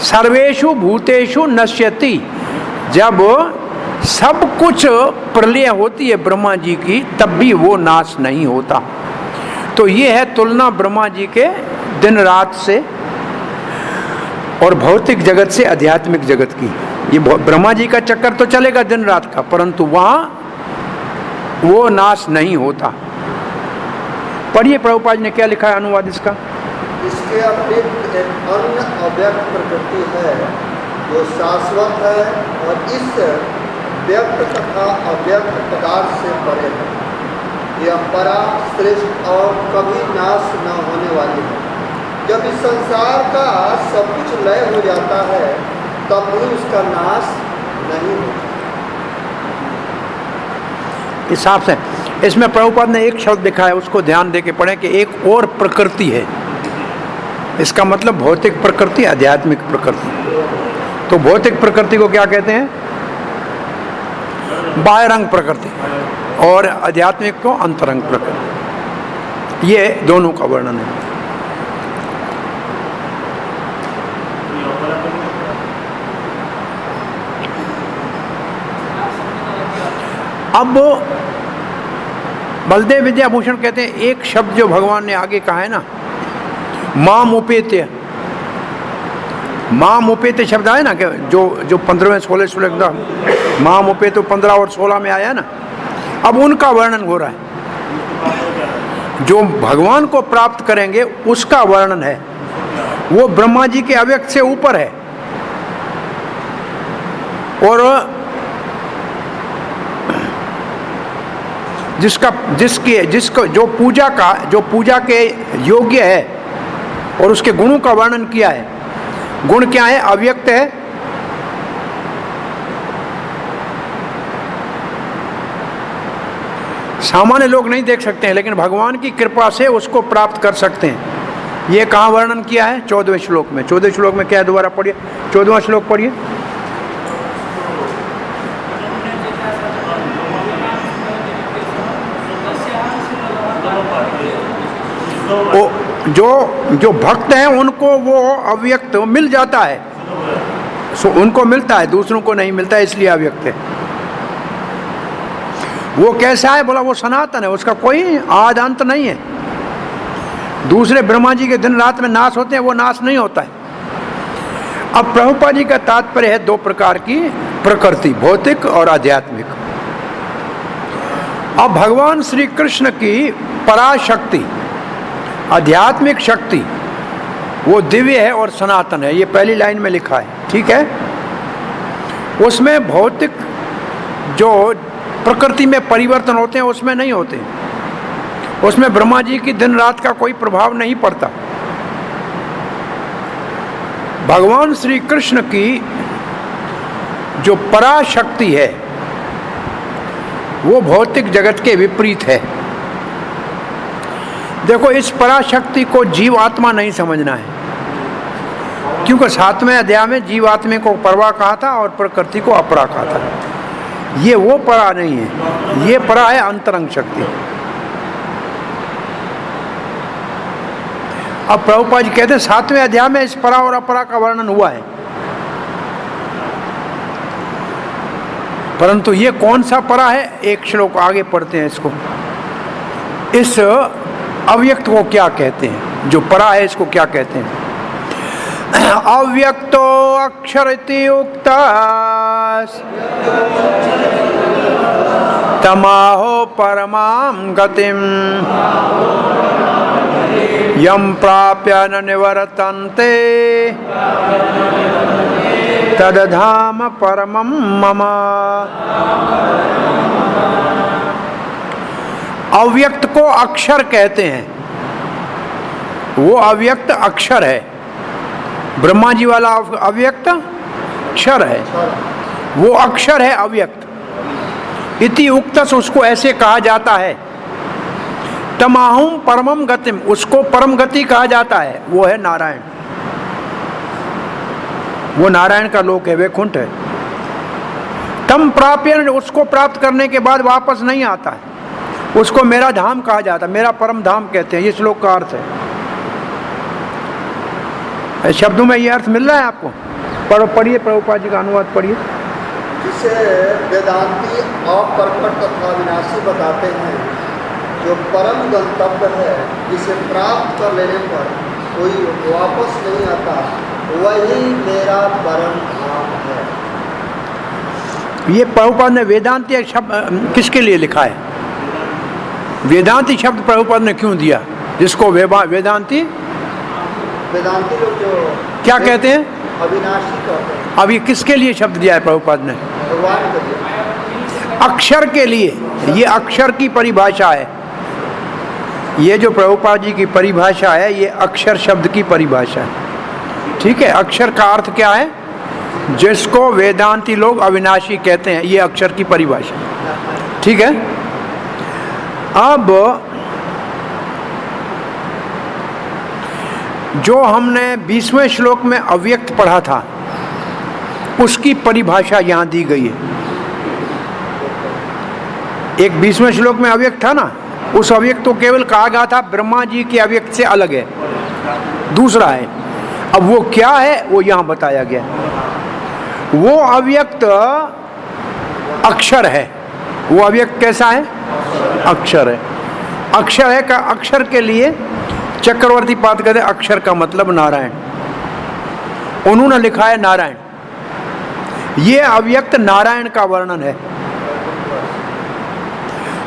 Speaker 1: सर्वेषु भूतेषु नश्यति, जब सब कुछ प्रलय होती है ब्रह्मा जी की, तब भी वो नाश नहीं होता। तो ये है तुलना ब्रह्मा जी के दिन रात से। और भौतिक जगत से आध्यात्मिक जगत की। ये ब्रह्मा जी का चक्कर तो चलेगा दिन रात का, परंतु वहां वो नाश नहीं होता। पढ़िए प्रभुपाद जी ने क्या लिखा है अनुवाद इसका।
Speaker 2: इसके अतिरिक्त एक अन्य अव्यक्त प्रकृति है जो शाश्वत है और इस व्यक्त तथा अव्यक्त पदार्थ से परे है। यह परा, श्रेष्ठ और कभी नाश न होने वाली है। जब इस संसार का सब कुछ लय हो जाता है तब भी उसका नाश नहीं होता।
Speaker 1: हिसाब से इसमें प्रभुपाद ने एक शब्द लिखा है, उसको ध्यान देके पढ़े कि एक और प्रकृति है। इसका मतलब भौतिक प्रकृति, आध्यात्मिक प्रकृति। तो भौतिक प्रकृति को क्या कहते हैं? बाह्यरंग प्रकृति, और आध्यात्मिक को अंतरंग प्रकृति। ये दोनों का वर्णन है। अब बलदेव विद्याभूषण कहते हैं एक शब्द जो भगवान ने आगे कहा है ना, माम उपेत्य। माम उपेत्य शब्द आया ना, कि जो 15वें 16 माम उपेत्य 15 और 16 में आया ना, अब उनका वर्णन हो रहा है। जो भगवान को प्राप्त करेंगे उसका वर्णन है। वो ब्रह्मा जी के अव्यक्त से ऊपर है, और जिसको जो पूजा के योग्य है और उसके गुणों का वर्णन किया है। गुण क्या है? अव्यक्त है, सामान्य लोग नहीं देख सकते हैं, लेकिन भगवान की कृपा से उसको प्राप्त कर सकते हैं। ये कहाँ वर्णन किया है? 14वें श्लोक में। 14वें श्लोक में क्या है? दोबारा पढ़िए, 14वां श्लोक पढ़िए। जो भक्त हैं उनको वो अव्यक्त मिल जाता है, सो उनको मिलता है, दूसरों को नहीं मिलता, इसलिए अव्यक्त है। वो कैसा है? बोला वो सनातन है, उसका कोई आदि अंत नहीं है। दूसरे ब्रह्मा जी के दिन रात में नाश होते हैं, वो नाश नहीं होता है। अब प्रभुपाद जी का तात्पर्य है दो प्रकार की प्रकृति, भौतिक और आध्यात्मिक। अब भगवान श्री कृष्ण की पराशक्ति, आध्यात्मिक शक्ति, वो दिव्य है और सनातन है। ये पहली लाइन में लिखा है, ठीक है। उसमें भौतिक जो प्रकृति में परिवर्तन होते हैं उसमें नहीं होते। उसमें ब्रह्मा जी की दिन रात का कोई प्रभाव नहीं पड़ता। भगवान श्री कृष्ण की जो पराशक्ति है वो भौतिक जगत के विपरीत है। देखो, इस पराशक्ति को जीव आत्मा नहीं समझना है, क्योंकि 7वें अध्याय में जीवात्मा को परवा कहा था और प्रकृति को अपरा कहा था। ये वो परा नहीं है, ये परा है अंतरंग शक्ति। अब प्रभुपाद जी कहते हैं 7वें अध्याय में इस परा और अपरा का वर्णन हुआ है, परंतु ये कौन सा परा है? एक श्लोक आगे पढ़ते हैं इसको। इस अव्यक्त को क्या कहते हैं? जो परा है इसको क्या कहते हैं? अव्यक्तो अक्षरति उक्ता तमाहो परमां गतिम यम प्राप्य न निवर्तन्ते तदधाम परमं मम। अव्यक्त को अक्षर कहते हैं, वो अव्यक्त अक्षर है। ब्रह्मा जी वाला अव्यक्त अक्षर है, वो अक्षर है अव्यक्त। इति उक्तस, उसको ऐसे कहा जाता है। तमाहुम परमम गतिम, उसको परम गति कहा जाता है। वो है नारायण, वो नारायण का लोक है, वैकुंठ है। तम प्राप्य, उसको प्राप्त करने के बाद वापस नहीं आता है, उसको मेरा धाम कहा जाता है, मेरा परम धाम कहते हैं। ये श्लोक का अर्थ है। शब्दों में ये अर्थ मिल रहा है आपको? पढ़िए, प्रभुपाद जी का अनुवाद पढ़िए।
Speaker 2: जिसे वेदांती अप्रकट तथा विनाशी बताते हैं, जो परम गंतव्य है, जिसे प्राप्त कर लेने पर कोई वापस नहीं आता, वही मेरा परम धाम है।
Speaker 1: ये प्रभुपाद ने वेदांती एक शब्द किसके लिए लिखा है? वेदांती शब्द प्रभुपाद ने क्यों दिया? जिसको वेदांती
Speaker 2: लोग जो
Speaker 1: क्या कहते हैं?
Speaker 2: अविनाशी कहते हैं।
Speaker 1: अब ये किसके लिए शब्द दिया है प्रभुपाद ने?
Speaker 2: भगवान के लिए।
Speaker 1: अक्षर के लिए। ये अक्षर की परिभाषा है। ये जो प्रभुपाद जी की परिभाषा है, ये अक्षर शब्द की परिभाषा है। ठीक है, अक्षर का अर्थ क्या है? जिसको वेदांती लोग अविनाशी कहते हैं, ये अक्षर की परिभाषा। ठीक है, अब जो हमने 20वें श्लोक में अव्यक्त पढ़ा था, उसकी परिभाषा यहां दी गई है। एक 20वें श्लोक में अव्यक्त था ना, उस अव्यक्त को केवल कहा गया था ब्रह्मा जी के अव्यक्त से अलग है, दूसरा है। अब वो क्या है वो यहां बताया गया। वो अव्यक्त अक्षर है। वो अव्यक्त कैसा है? अक्षर है। अक्षर है का अक्षर के लिए चक्रवर्ती पाद कहते हैं अक्षर का मतलब नारायण। उन्होंने लिखा है नारायण। ये अव्यक्त नारायण का वर्णन है।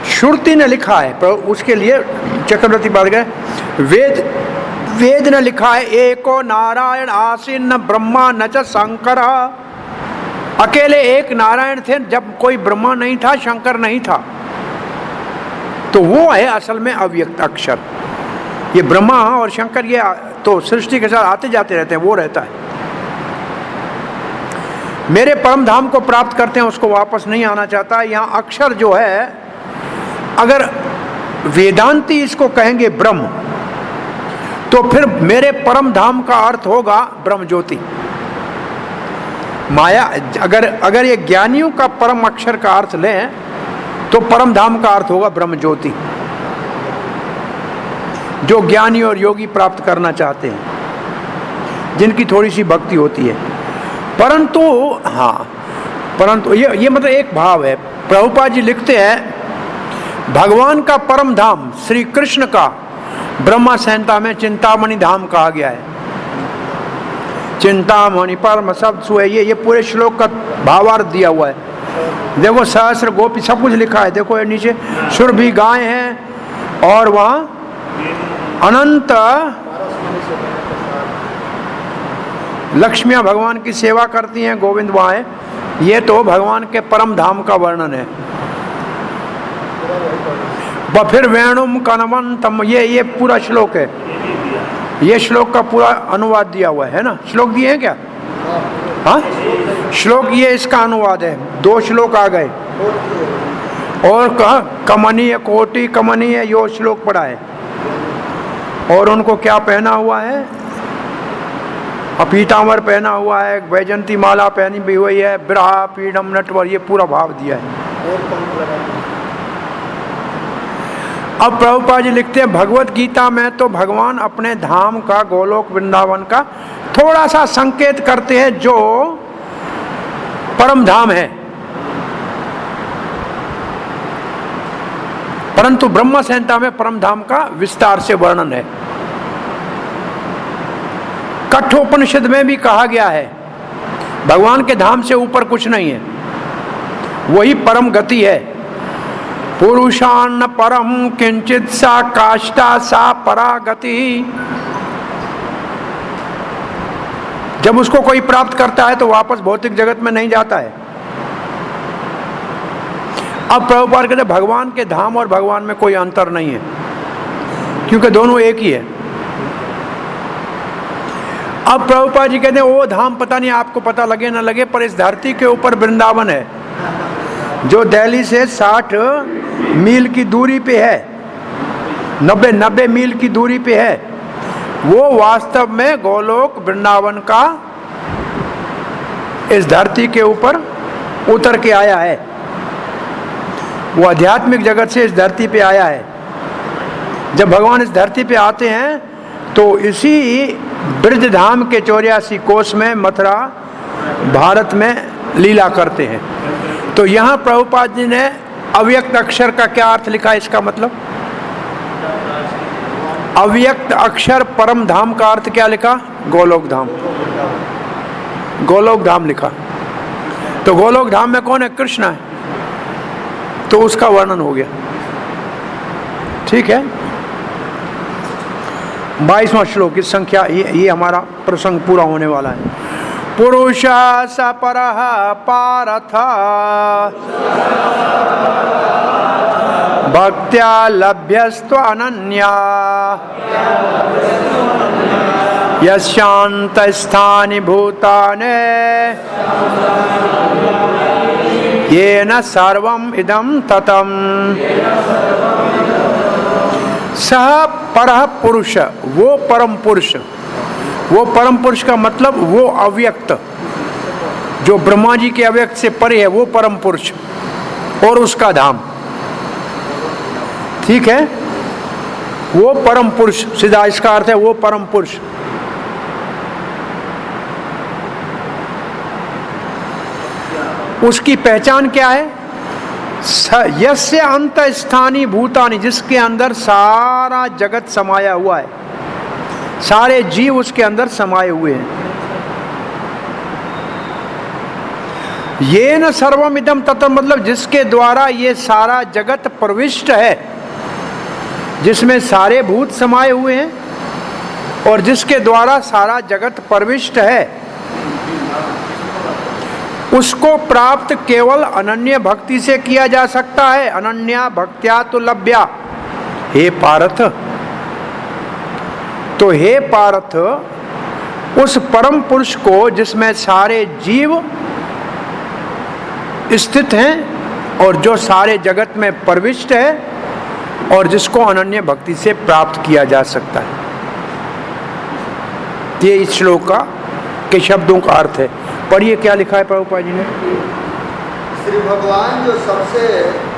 Speaker 1: श्रुति ने लिखा है, पर उसके लिए चक्रवर्ती पाद कहते वेद ने लिखा है एको नारायण आसीन न ब्रह्मा न च शंकर। अकेले एक नारायण थे जब कोई ब्रह्मा नहीं था, शंकर नहीं था। तो वो है असल में अव्यक्त अक्षर। ये ब्रह्मा और शंकर ये तो सृष्टि के साथ आते जाते रहते हैं, वो रहता है। मेरे परम धाम को प्राप्त करते हैं, उसको वापस नहीं आना चाहता। यहाँ अक्षर जो है, अगर वेदांती इसको कहेंगे ब्रह्म, तो फिर मेरे परम धाम का अर्थ होगा ब्रह्म ज्योति। माया अगर ये ज्ञानियों का परम अक्षर का अर्थ लें, तो परम धाम का अर्थ होगा ब्रह्म ज्योति, जो ज्ञानी और योगी प्राप्त करना चाहते हैं, जिनकी थोड़ी सी भक्ति होती है। परंतु ये मतलब एक भाव है। प्रभुपाद जी लिखते हैं भगवान का परम धाम श्री कृष्ण का ब्रह्मा संहिता में चिंतामणि धाम कहा गया है। चिंतामणि परम शब्द सु है। ये पूरे श्लोक का भावार्थ दिया हुआ है। देखो सहस्र गोपी सब कुछ लिखा है। देखो ये नीचे सुरभि गाय हैं और वहाँ अनंत लक्ष्मियां भगवान की सेवा करती हैं, गोविंद वहाँ है। ये तो भगवान के परम धाम का वर्णन है। फिर वेणुम कनवंतम, ये पूरा श्लोक है। ये श्लोक का पूरा अनुवाद दिया हुआ है ना? श्लोक दिए हैं क्या? हाँ, श्लोक ये इसका अनुवाद है। 2 श्लोक आ गए। और कहा कमनीय कोटि कमनीय यो श्लोक पढ़ा है। और उनको क्या पहना हुआ है? पीतांबर पहना हुआ है, वैजंती माला पहनी भी हुई है, बिरहा पीडम नटवर, ये पूरा भाव दिया है। अब प्रभुपाद जी लिखते हैं भगवत गीता में तो भगवान अपने धाम का, गोलोक वृंदावन का थोड़ा सा संकेत करते हैं, जो परम धाम है। परंतु ब्रह्म संहिता में परम धाम का विस्तार से वर्णन है। कठोपनिषद में भी कहा गया है भगवान के धाम से ऊपर कुछ नहीं है, वही परम गति है। पुरुषान्न परम किंचित सा काष्ठा सा परागति। जब उसको कोई प्राप्त करता है तो वापस भौतिक जगत में नहीं जाता है। अब प्रभुपाद कहते भगवान के धाम और भगवान में कोई अंतर नहीं है, क्योंकि दोनों एक ही है। अब प्रभुपाद जी कहते हैं वो धाम पता नहीं आपको पता लगे ना लगे, पर इस धरती के ऊपर वृंदावन है, जो दिल्ली से 60 मील की दूरी पे है, 90 मील की दूरी पे है। वो वास्तव में गोलोक वृंदावन का इस धरती के ऊपर उतर के आया है। वो आध्यात्मिक जगत से इस धरती पे आया है। जब भगवान इस धरती पे आते हैं तो इसी ब्रजधाम के 84 कोस में मथुरा भारत में लीला करते हैं। तो यहाँ प्रभुपाद जी ने अव्यक्त अक्षर का क्या अर्थ लिखा? इसका मतलब अव्यक्त अक्षर परम धाम का अर्थ क्या लिखा? गोलोक धाम। गोलोक धाम लिखा। तो गोलोक धाम में कौन है? कृष्ण है। तो उसका वर्णन हो गया। ठीक है। 22वां श्लोक की संख्या, ये हमारा प्रसंग पूरा होने वाला है। पुरुष स परः पारथ भक्त्या लभ्यस्त्व अनन्या यशान्तस्थानि भूतानि येन सर्वम् इदं ततम्। सह परः पुरुष, वो परम पुरुष। वो परम पुरुष का मतलब वो अव्यक्त, जो ब्रह्मा जी के अव्यक्त से परे है, वो परम पुरुष और उसका धाम। ठीक है। वो परम पुरुष, सीधा इसका अर्थ है वो परम पुरुष। उसकी पहचान क्या है? यस्य अंत स्थानी भूतानि, जिसके अंदर सारा जगत समाया हुआ है, सारे जीव उसके अंदर समाये हुए हैं। येन सर्वम इदम ततम, मतलब जिसके द्वारा ये सारा जगत प्रविष्ट है, जिसमें सारे भूत समाये हुए हैं और जिसके द्वारा सारा जगत प्रविष्ट है, उसको प्राप्त केवल अनन्य भक्ति से किया जा सकता है। अनन्या भक्त्या तो लभ्या। हे पार्थ, तो हे पार्थ, उस परम पुरुष को जिसमें सारे जीव स्थित हैं और जो सारे जगत में प्रविष्ट है और जिसको अनन्य भक्ति से प्राप्त किया जा सकता है। ये इस श्लोक के शब्दों का अर्थ है। पढ़िए क्या लिखा है प्रभुपाद जी ने।
Speaker 2: श्री भगवान जो सबसे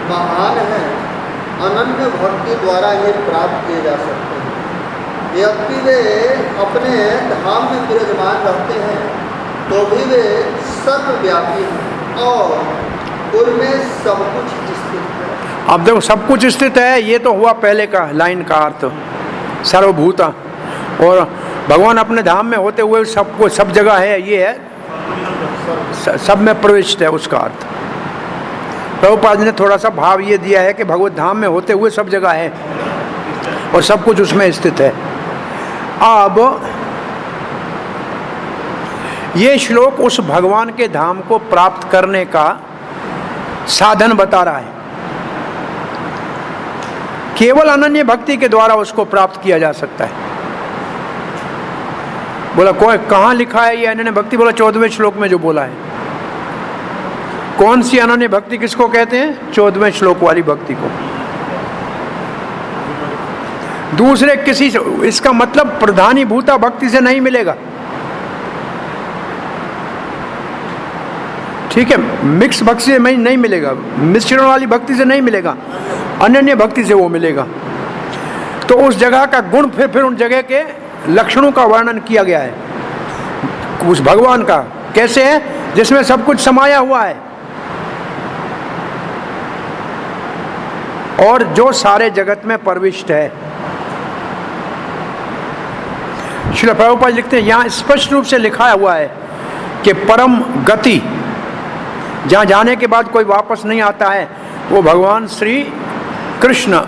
Speaker 2: महान है, अनन्य भक्ति द्वारा ही प्राप्त किए जा सकते हैं। यद्यपि वे अपने धाम में विराजमान रहते हैं तो भी वे सर्वव्यापी हैं और उनमें सब कुछ स्थित है।
Speaker 1: अब देखो, सब कुछ स्थित है, ये तो हुआ पहले का लाइन का अर्थ, सर्वभूता। और भगवान अपने धाम में होते हुए सबको सब जगह है, ये है सब में प्रविष्ट है, उसका अर्थ। प्रभुपाद ने थोड़ा सा भाव ये दिया है कि भगवत धाम में होते हुए सब जगह है और सब कुछ उसमें स्थित है। अब ये श्लोक उस भगवान के धाम को प्राप्त करने का साधन बता रहा है। केवल अनन्य भक्ति के द्वारा उसको प्राप्त किया जा सकता है। बोला कोई कहाँ लिखा है ये अनन्य भक्ति? बोला 14वें श्लोक में जो बोला है। कौन सी अनन्य भक्ति किसको कहते हैं? 14वें श्लोक वाली भक्ति को। दूसरे किसी से, इसका मतलब प्रधानीभूता भक्ति से नहीं मिलेगा। ठीक है, मिक्स भक्ति से नहीं मिलेगा, मिश्रण वाली भक्ति से नहीं मिलेगा, अनन्य भक्ति से वो मिलेगा। तो उस जगह का गुण, फिर उन जगह के लक्षणों का वर्णन किया गया है उस भगवान का। कैसे है? जिसमें सब कुछ समाया हुआ है और जो सारे जगत में प्रविष्ट है। श्रील प्रभुपाद लिखते हैं, यहां स्पष्ट रूप से लिखा हुआ है कि परम गति, जहां जाने के बाद कोई वापस नहीं आता है, वो भगवान श्री कृष्ण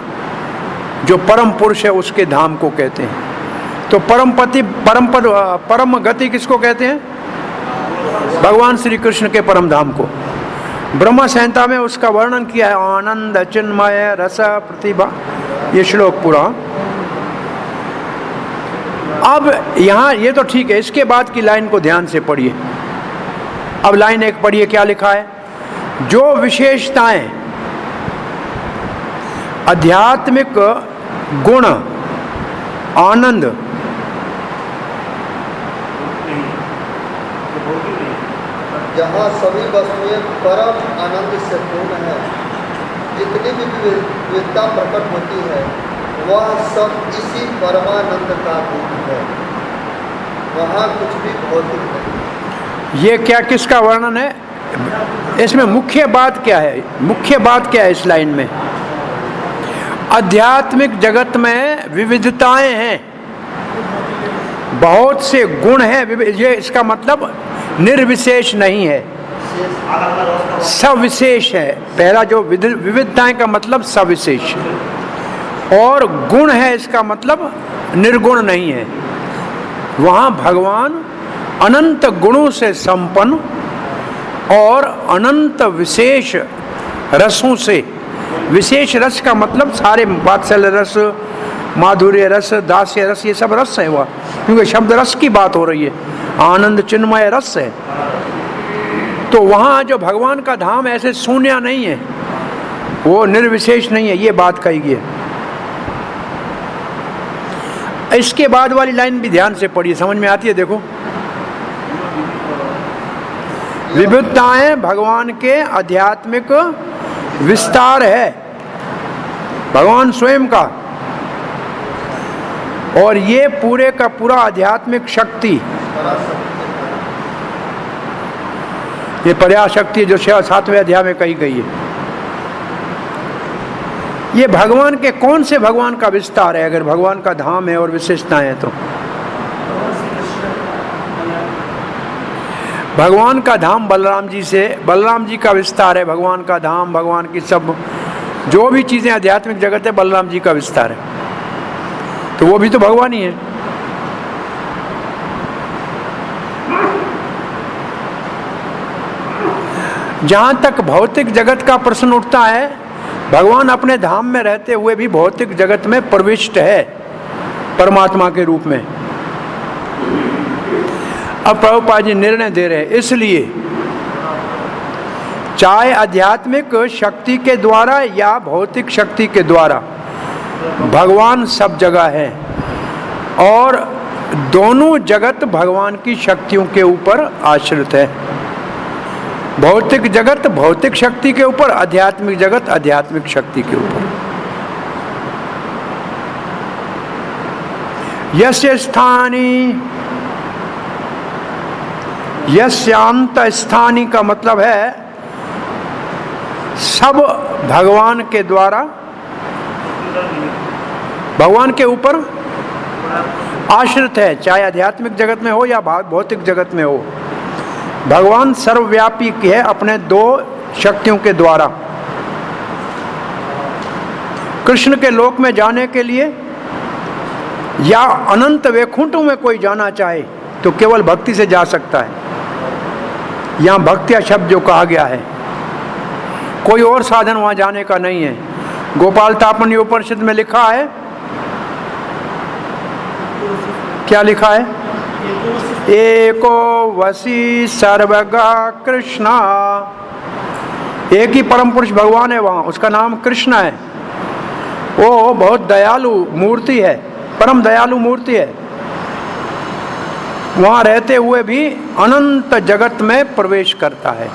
Speaker 1: जो परम पुरुष है उसके धाम को कहते हैं। तो परम गति किसको कहते हैं? भगवान श्री कृष्ण के परम धाम को। ब्रह्म संहिता में उसका वर्णन किया है, आनंद चिन्मय रस प्रतिभा, ये श्लोक पूरा। अब यहाँ ये तो ठीक है, इसके बाद की लाइन को ध्यान से पढ़िए। अब लाइन एक पढ़िए, क्या लिखा है? जो विशेषताएं आध्यात्मिक गुण, आनंद,
Speaker 2: जहाँ सभी वस्तुएं परम आनंद से पूर्ण है, जितनी भी विविधता प्रकट होती है वह सब इसी परमानंद का रूप है। वहाँ कुछ भी भौतिक नहीं।
Speaker 1: ये क्या, किसका वर्णन है? इसमें मुख्य बात क्या है? मुख्य बात क्या है इस लाइन में? आध्यात्मिक जगत में विविधताएं हैं, बहुत से गुण हैं। ये इसका मतलब निर्विशेष नहीं है, सविशेष है। पहला जो विविधताएं का मतलब सविशेष, और गुण है इसका मतलब निर्गुण नहीं है। वहाँ भगवान अनंत गुणों से संपन्न और अनंत विशेष रसों से, विशेष रस का मतलब सारे वात्सल्य रस, माधुर्य रस, दास्य रस, ये सब रस है वह, क्योंकि शब्द रस की बात हो रही है। आनंद चिन्मय रस है। तो वहाँ जो भगवान का धाम ऐसे शून्य नहीं है, वो निर्विशेष नहीं है, ये बात कही गई है। इसके बाद वाली लाइन भी ध्यान से पढ़िए, समझ में आती है। देखो, विविधताएं भगवान के आध्यात्मिक विस्तार है, भगवान स्वयं का, और ये पूरे का पूरा आध्यात्मिक शक्ति, ये पराशक्ति जो 7वें अध्याय में कही गई है, ये भगवान के कौन से भगवान का विस्तार है? अगर भगवान का धाम है और विशेषताएं हैं तो भगवान का धाम बलराम जी से, बलराम जी का विस्तार है। भगवान का धाम, भगवान की सब जो भी चीजें आध्यात्मिक जगत है, बलराम जी का विस्तार है, तो वो भी तो भगवान ही है। जहां तक भौतिक जगत का प्रश्न उठता है, भगवान अपने धाम में रहते हुए भी भौतिक जगत में प्रविष्ट है परमात्मा के रूप में। अब प्रभुपाद जी निर्णय दे रहे हैं, इसलिए चाहे आध्यात्मिक शक्ति के द्वारा या भौतिक शक्ति के द्वारा, भगवान सब जगह है, और दोनों जगत भगवान की शक्तियों के ऊपर आश्रित है। भौतिक जगत भौतिक शक्ति के ऊपर, आध्यात्मिक जगत आध्यात्मिक शक्ति के ऊपर। यस्य स्थानी, यस्यांत स्थानी का मतलब है सब भगवान के द्वारा, भगवान के ऊपर आश्रित है, चाहे आध्यात्मिक जगत में हो या भौतिक जगत में हो। भगवान सर्वव्यापी है अपने दो शक्तियों के द्वारा। कृष्ण के लोक में जाने के लिए या अनंत वैकुंठों में कोई जाना चाहे तो केवल भक्ति से जा सकता है। यहाँ भक्तिया शब्द जो कहा गया है, कोई और साधन वहाँ जाने का नहीं है। गोपाल तापनी उपनिषद में लिखा है, क्या लिखा है? एको वसी सर्वगा कृष्णा, एक ही परम पुरुष भगवान है वहाँ, उसका नाम कृष्ण है। वो बहुत दयालु मूर्ति है, परम दयालु मूर्ति है। वहाँ रहते हुए भी अनंत जगत में प्रवेश करता है।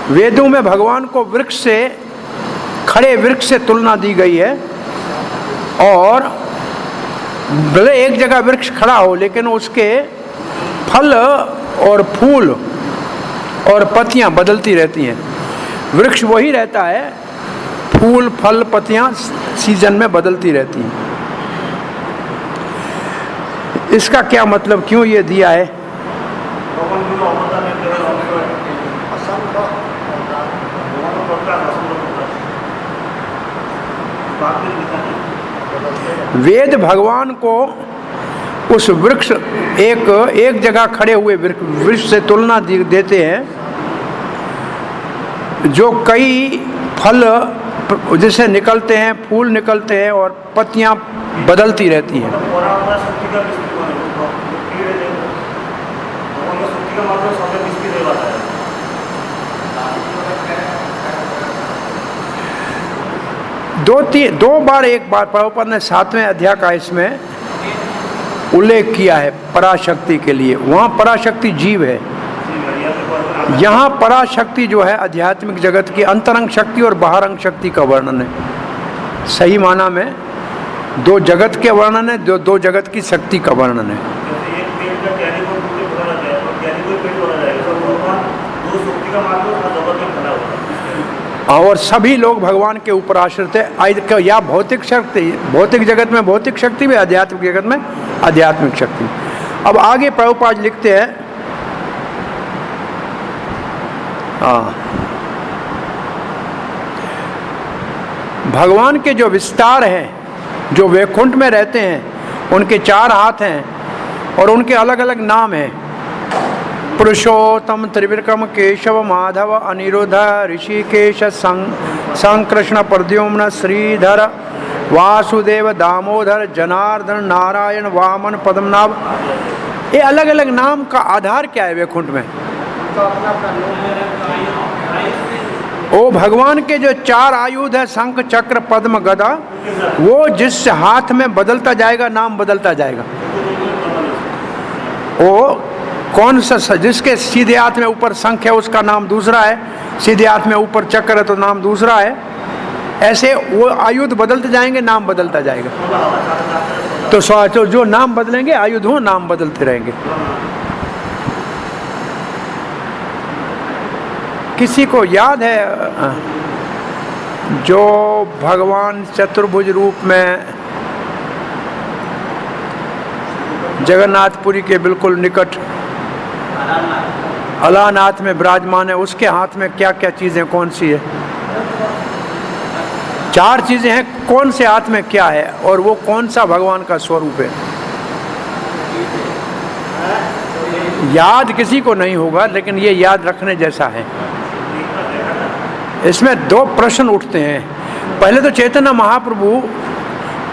Speaker 1: वेदों में भगवान को वृक्ष से, खड़े वृक्ष से तुलना दी गई है, और भले एक जगह वृक्ष खड़ा हो लेकिन उसके फल और फूल और पत्तियां बदलती रहती हैं। वृक्ष वही रहता है, फूल फल पत्तियां सीजन में बदलती रहती हैं। इसका क्या मतलब, क्यों ये दिया है? वेद भगवान को उस वृक्ष, एक जगह खड़े हुए वृक्ष से तुलना देते हैं, जो कई फल जिसे निकलते हैं, फूल निकलते हैं और पत्तियां बदलती रहती हैं। दो बार, एक बार प्रभुपाद ने 7वें अध्याय का इसमें उल्लेख किया है पराशक्ति के लिए। वहाँ पराशक्ति जीव है, यहाँ पराशक्ति जो है आध्यात्मिक जगत की अंतरंग शक्ति और बाहरंग शक्ति का वर्णन है। सही माना में दो जगत के वर्णन है, दो जगत की शक्ति का वर्णन है। और सभी लोग भगवान के ऊपर आश्रित है, या भौतिक शक्ति, भौतिक जगत में भौतिक शक्ति भी, आध्यात्मिक जगत में आध्यात्मिक शक्ति। अब आगे प्रभुपाद लिखते हैं, भगवान के जो विस्तार हैं, जो वैकुंठ में रहते हैं, उनके 4 हाथ हैं और उनके अलग अलग नाम हैं। पुरुषोत्तम, त्रिविक्रम, केशव, माधव, अनिरुद्ध, ऋषिकेश, संकृष्ण, प्रद्युम्न, श्रीधर, वासुदेव, दामोदर, जनार्दन, नारायण, वामन, पद्मनाभ। ये अलग अलग नाम का आधार क्या है वैकुंठ में? वो भगवान के जो 4 आयुध है, शंख, चक्र, पद्म, गदा, वो जिस हाथ में बदलता जाएगा नाम बदलता जाएगा। वो कौन सा, जिसके सीधे हाथ में ऊपर शंख है उसका नाम दूसरा है, सीधे हाथ में ऊपर चक्र है तो नाम दूसरा है। ऐसे वो आयुध बदलते जाएंगे, नाम बदलता जाएगा। तो जो नाम बदलेंगे आयुध हो, नाम बदलते रहेंगे। किसी को याद है जो भगवान चतुर्भुज रूप में जगन्नाथपुरी के बिल्कुल निकट अलानाथ में विराजमान है, उसके हाथ में क्या क्या चीजें कौन सी है? 4 चीजें हैं, कौन से हाथ में क्या है और वो कौन सा भगवान का स्वरूप है? याद किसी को नहीं होगा, लेकिन ये याद रखने जैसा है। इसमें 2 प्रश्न उठते हैं। पहले तो चैतन्य महाप्रभु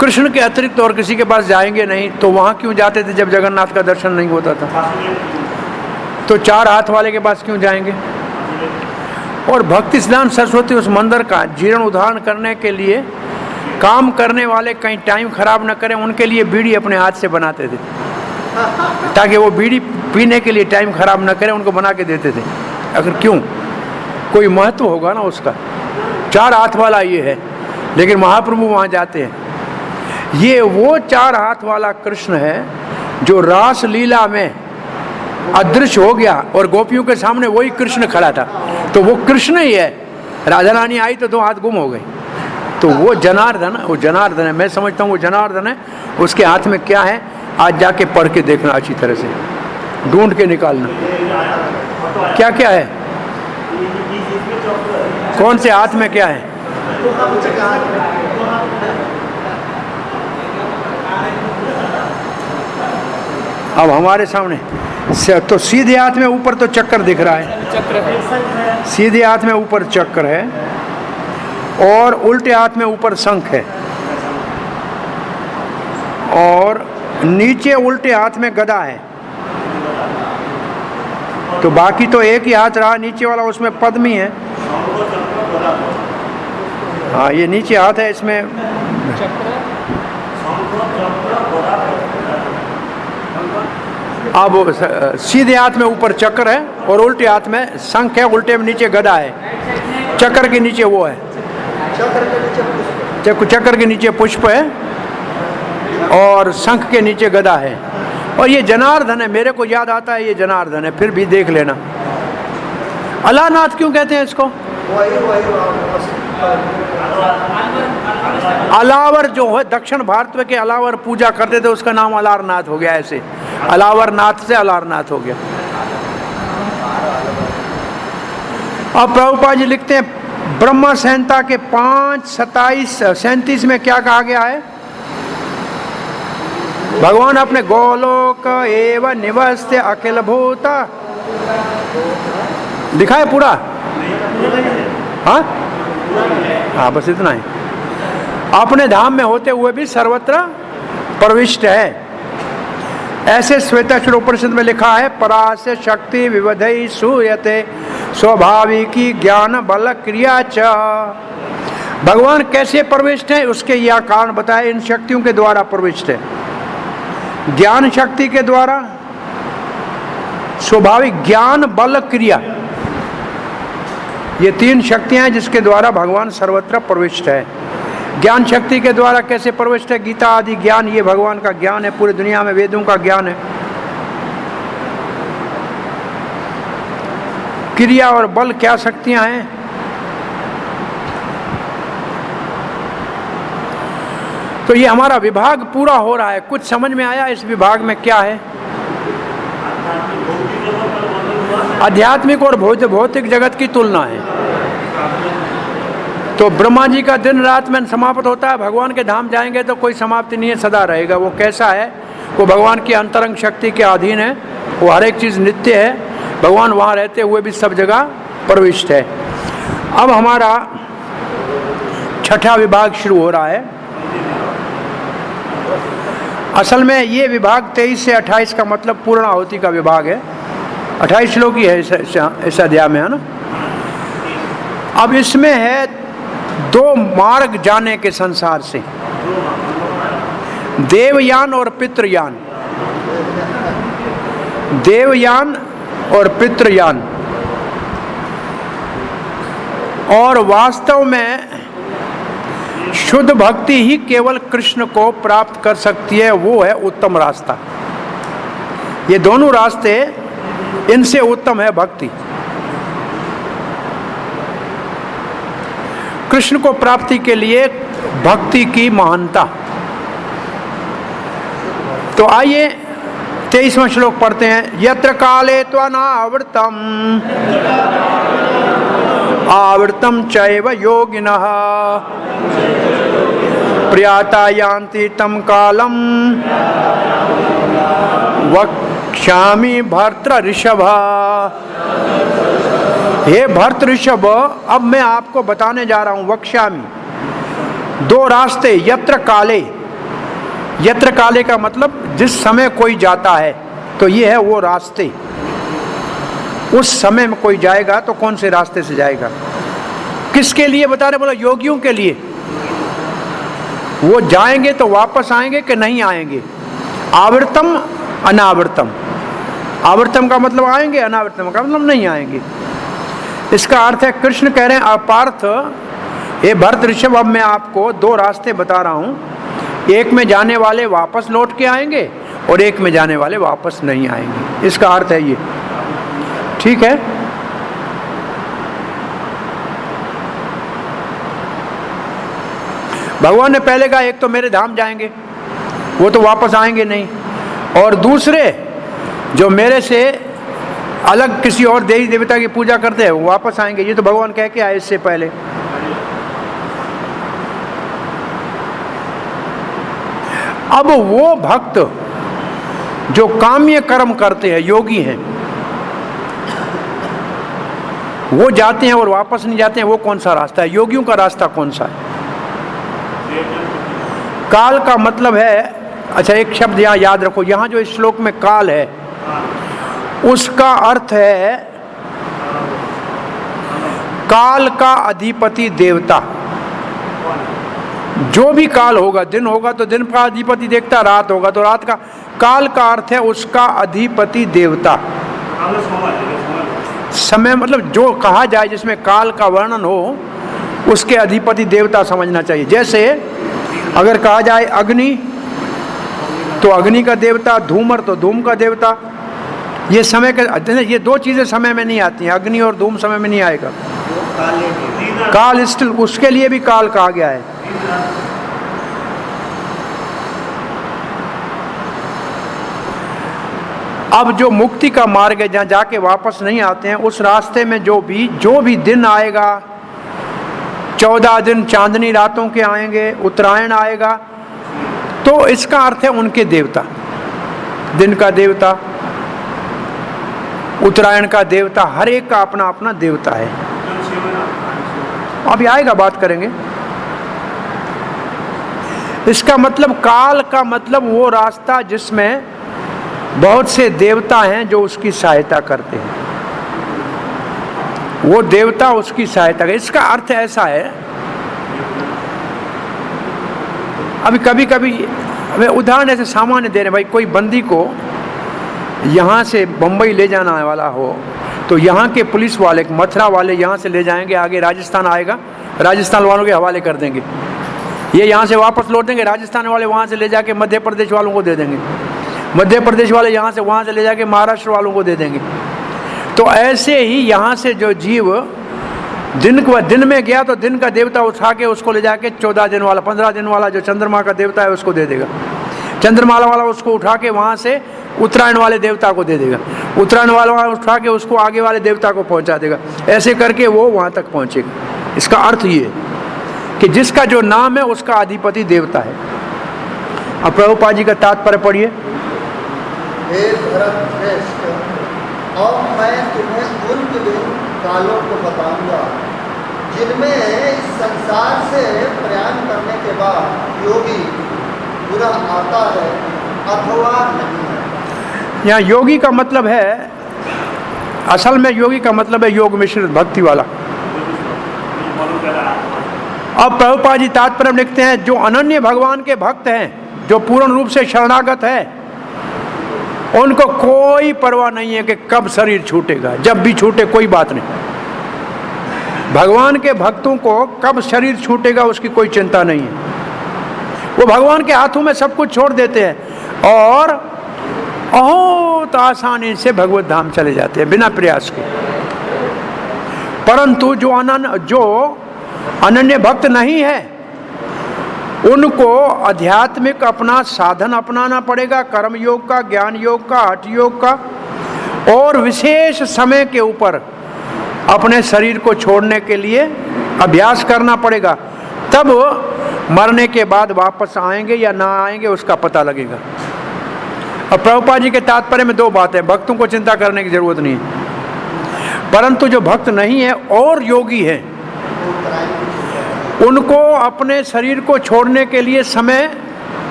Speaker 1: कृष्ण के अतिरिक्त और किसी के पास जाएंगे नहीं, तो वहाँ क्यों जाते थे जब जगन्नाथ का दर्शन नहीं होता था? तो 4 हाथ वाले के पास क्यों जाएंगे? और भक्ति सिद्धांत सरस्वती उस मंदिर का जीर्णोद्धार करने के लिए काम करने वाले कहीं टाइम खराब न करें, उनके लिए बीड़ी अपने हाथ से बनाते थे, ताकि वो बीड़ी पीने के लिए टाइम खराब न करें, उनको बना के देते थे। अगर क्यों, कोई महत्व होगा ना उसका। 4 हाथ वाला ये है, लेकिन महाप्रभु वहाँ जाते हैं। ये वो 4 हाथ वाला कृष्ण है जो रास लीला में अदृश्य हो गया और गोपियों के सामने वही कृष्ण खड़ा था, तो वो कृष्ण ही है। राधा रानी आई तो 2 हाथ गुम हो गए, तो वो जनार्दन, वो जनार्दन है। मैं समझता हूँ वो जनार्दन है। उसके हाथ में क्या है, आज जाके पढ़ के देखना, अच्छी तरह से ढूंढ के निकालना क्या क्या है, कौन से हाथ में क्या है। अब हमारे सामने तो सीधे हाथ में ऊपर तो चक्कर दिख रहा है, सीधे हाथ में ऊपर चक्र है और उल्टे हाथ में ऊपर शंख है, और नीचे उल्टे हाथ में गदा है। तो बाकी तो एक ही हाथ रहा, नीचे वाला उसमें पद्मी है। हाँ, ये नीचे हाथ है, इसमें अब सीधे हाथ में ऊपर चक्र है और उल्टे हाथ में शंख है, उल्टे में नीचे गदा है। चक्र के नीचे वो है, चक्र के नीचे पुष्प है और शंख के नीचे गदा है। और ये जनार्दन है, मेरे को याद आता है ये जनार्दन है, फिर भी देख लेना। अलानाथ क्यों कहते हैं इसको? अलावर जो है दक्षिण भारत में के अलावर पूजा करते थे, उसका नाम अलारनाथ हो गया। ऐसे अलावरनाथ से अलारनाथ हो गया। अब प्रभुपाद जी लिखते हैं ब्रह्मा संहिता के 5:27-37 में क्या कहा गया है? भगवान अपने गोलोक एव निवस्ते अखिल भूत, लिखा है पूरा? हाँ, बस इतना ही। अपने धाम में होते हुए भी सर्वत्र प्रविष्ट है। ऐसे श्वेताक्षर उपनिषद में लिखा है, परास्य शक्ति विवधई सूयते स्वाभाविकी ज्ञान बल क्रिया च। भगवान कैसे प्रविष्ट है उसके यह कारण बताए, इन शक्तियों के द्वारा प्रविष्ट है। ज्ञान शक्ति के द्वारा, स्वाभाविक ज्ञान बल क्रिया, ये 3 शक्तियां हैं जिसके द्वारा भगवान सर्वत्र प्रविष्ट है। ज्ञान शक्ति के द्वारा कैसे प्रविष्ट है? गीता आदि ज्ञान, ये भगवान का ज्ञान है, पूरी दुनिया में वेदों का ज्ञान है। क्रिया और बल क्या शक्तियां हैं? तो ये हमारा विभाग पूरा हो रहा है। कुछ समझ में आया इस विभाग में क्या है? आध्यात्मिक और भौतिक जगत की तुलना है। तो ब्रह्मा जी का दिन रात में समाप्त होता है, भगवान के धाम जाएंगे तो कोई समाप्ति नहीं है, सदा रहेगा। वो कैसा है? वो भगवान की अंतरंग शक्ति के अधीन है, वो हर एक चीज़ नित्य है, भगवान वहाँ रहते हुए भी सब जगह प्रविष्ट है। अब हमारा छठा विभाग शुरू हो रहा है। असल में ये विभाग 23 से 28 का मतलब पूर्णाहुति का विभाग है। 28 श्लोक ही है इस अध्याय में, है ना। अब इसमें है 2 मार्ग जाने के संसार से, देवयान और पितृयान। देवयान और पितृयान। और वास्तव में शुद्ध भक्ति ही केवल कृष्ण को प्राप्त कर सकती है, वो है उत्तम रास्ता। ये दोनों रास्ते, इनसे उत्तम है भक्ति। कृष्ण को प्राप्ति के लिए भक्ति की महानता। तो आइए 23वां श्लोक पढ़ते हैं। यत्र काले त्वनावृतम आवृतम चैव योगिनः प्रयाता यान्ति तम कालम वक्ष्यामि भर्तृ ऋषभ। हे भर्तृ ऋषभ, अब मैं आपको बताने जा रहा हूं। वक्ष्यामि, 2 रास्ते। यत्र काले, यत्र काले का मतलब जिस समय कोई जाता है, तो ये है वो रास्ते। उस समय में कोई जाएगा तो कौन से रास्ते से जाएगा? किसके लिए बता रहे? बोला योगियों के लिए। वो जाएंगे तो वापस आएंगे कि नहीं आएंगे? आवृतम अनावृतम। आवृतम का मतलब आएंगे, अनावृतम का मतलब नहीं आएंगे। इसका अर्थ है, कृष्ण कह रहे हैं अपार्थ, हे भरत ऋषभ, अब मैं आपको 2 रास्ते बता रहा हूं। एक में जाने वाले वापस लौट के आएंगे और एक में जाने वाले वापस नहीं आएंगे। इसका अर्थ है ये। ठीक है। भगवान ने पहले कहा एक तो मेरे धाम जाएंगे, वो तो वापस आएंगे नहीं, और दूसरे जो मेरे से अलग किसी और देवी देवता की पूजा करते हैं वो वापस आएंगे। ये तो भगवान कह के आए इससे पहले। अब वो भक्त जो काम्य कर्म करते हैं, योगी हैं, वो जाते हैं और वापस नहीं जाते हैं, वो कौन सा रास्ता है? योगियों का रास्ता कौन सा है? काल का मतलब है, अच्छा एक शब्द यहाँ याद रखो, यहाँ जो इस श्लोक में काल है उसका अर्थ है काल का अधिपति देवता। जो भी काल होगा, दिन होगा तो दिन का अधिपति देखता, रात होगा तो रात का। काल का अर्थ है उसका अधिपति देवता। समय मतलब जो कहा जाए जिसमें काल का वर्णन हो, उसके अधिपति देवता समझना चाहिए। जैसे अगर कहा जाए अग्नि तो अग्नि का देवता, धूमर तो धूम का देवता। ये समय के, ये 2 चीजें समय में नहीं आती हैं, अग्नि और धूम समय में नहीं आएगा। काल स्टिल, उसके लिए भी काल कहा गया है। अब जो मुक्ति का मार्ग है, जहाँ जाके वापस नहीं आते हैं, उस रास्ते में जो भी दिन आएगा, 14 दिन चांदनी रातों के आएंगे, उत्तरायण आएगा, तो इसका अर्थ है उनके देवता। दिन का देवता, उत्तरायण का देवता, हर एक का अपना अपना देवता है। अभी आएगा, बात करेंगे। इसका मतलब काल का मतलब वो रास्ता जिसमें बहुत से देवता हैं जो उसकी सहायता करते हैं, वो देवता उसकी सहायता करे। इसका अर्थ ऐसा है, अभी कभी कभी हमें उदाहरण ऐसे सामान्य दे रहे हैं, भाई कोई बंदी को यहाँ से बम्बई ले जाना वाला हो तो यहाँ के पुलिस वाले, मथुरा वाले यहाँ से ले जाएंगे, आगे राजस्थान आएगा, राजस्थान वालों के हवाले कर देंगे। ये यहाँ से वापस लौट देंगे, राजस्थान वाले वहाँ से ले जाके मध्य प्रदेश वालों को दे देंगे, मध्य प्रदेश वाले यहाँ से वहाँ से ले जाके महाराष्ट्र वालों को दे देंगे। तो ऐसे ही यहाँ से जो जीव दिन में गया तो दिन का देवता उठा के उसको ले जाके 14 दिन वाला 15 दिन वाला जो चंद्रमा का देवता है उसको दे देगा। चंद्रमाला वाला उसको उठा के वहाँ से उत्तरायण वाले देवता को दे देगा। उत्तरायण वाला उठा के उसको आगे वाले देवता को पहुँचा देगा। ऐसे करके वो वहाँ तक पहुँचेगा। इसका अर्थ ये है कि जिसका जो नाम है उसका अधिपति देवता है। अब प्रभुपाद जी का तात्पर्य पढ़िए।
Speaker 2: हे भरत श्रेष्ठ, अब मैं तुम्हें उन विभिन्न कालों को बताऊंगा जिनमें इस संसार से प्रयाण करने के बाद योगी पुनः आता है अथवा नहीं है।
Speaker 1: यहाँ योगी का मतलब है, असल में योगी का मतलब है योग मिश्रित भक्ति वाला। अब प्रभुपाद जी तात्पर्य में लिखते हैं जो अनन्य भगवान के भक्त हैं, जो पूर्ण रूप से शरणागत है, उनको कोई परवाह नहीं है कि कब शरीर छूटेगा। जब भी छूटे कोई बात नहीं। भगवान के भक्तों को कब शरीर छूटेगा उसकी कोई चिंता नहीं है। वो भगवान के हाथों में सब कुछ छोड़ देते हैं और बहुत आसानी से भगवत धाम चले जाते हैं बिना प्रयास के। परंतु जो अनन्य भक्त नहीं है उनको आध्यात्मिक अपना साधन अपनाना पड़ेगा, कर्म योग का, ज्ञान योग का, हठ योग का, और विशेष समय के ऊपर अपने शरीर को छोड़ने के लिए अभ्यास करना पड़ेगा। तब मरने के बाद वापस आएंगे या ना आएंगे उसका पता लगेगा। अब प्रभुपाद जी के तात्पर्य में दो बातें, भक्तों को चिंता करने की जरूरत नहीं है, परंतु जो भक्त नहीं है और योगी है उनको अपने शरीर को छोड़ने के लिए समय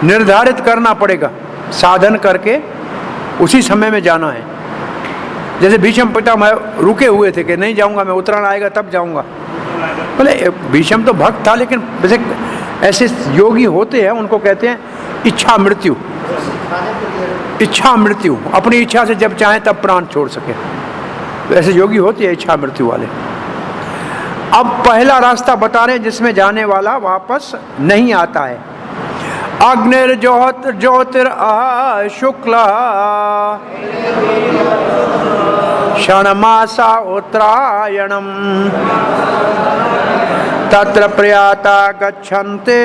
Speaker 1: निर्धारित करना पड़ेगा, साधन करके उसी समय में जाना है। जैसे भीष्म पितामह रुके हुए थे कि नहीं जाऊंगा मैं, उत्तरायण आएगा तब जाऊंगा। बोले भीष्म तो भक्त था, लेकिन वैसे ऐसे योगी होते हैं उनको कहते हैं इच्छा मृत्यु। इच्छा मृत्यु, अपनी इच्छा से जब चाहे तब प्राण छोड़ सके, तो ऐसे योगी होते हैं इच्छा मृत्यु वाले। अब पहला रास्ता बता रहे हैं जिसमें जाने वाला वापस नहीं आता है। अग्निर्ज्योतिर् शुक्ला क्षणमासा उत्तरायणम तत्र प्रयाता गच्छन्ते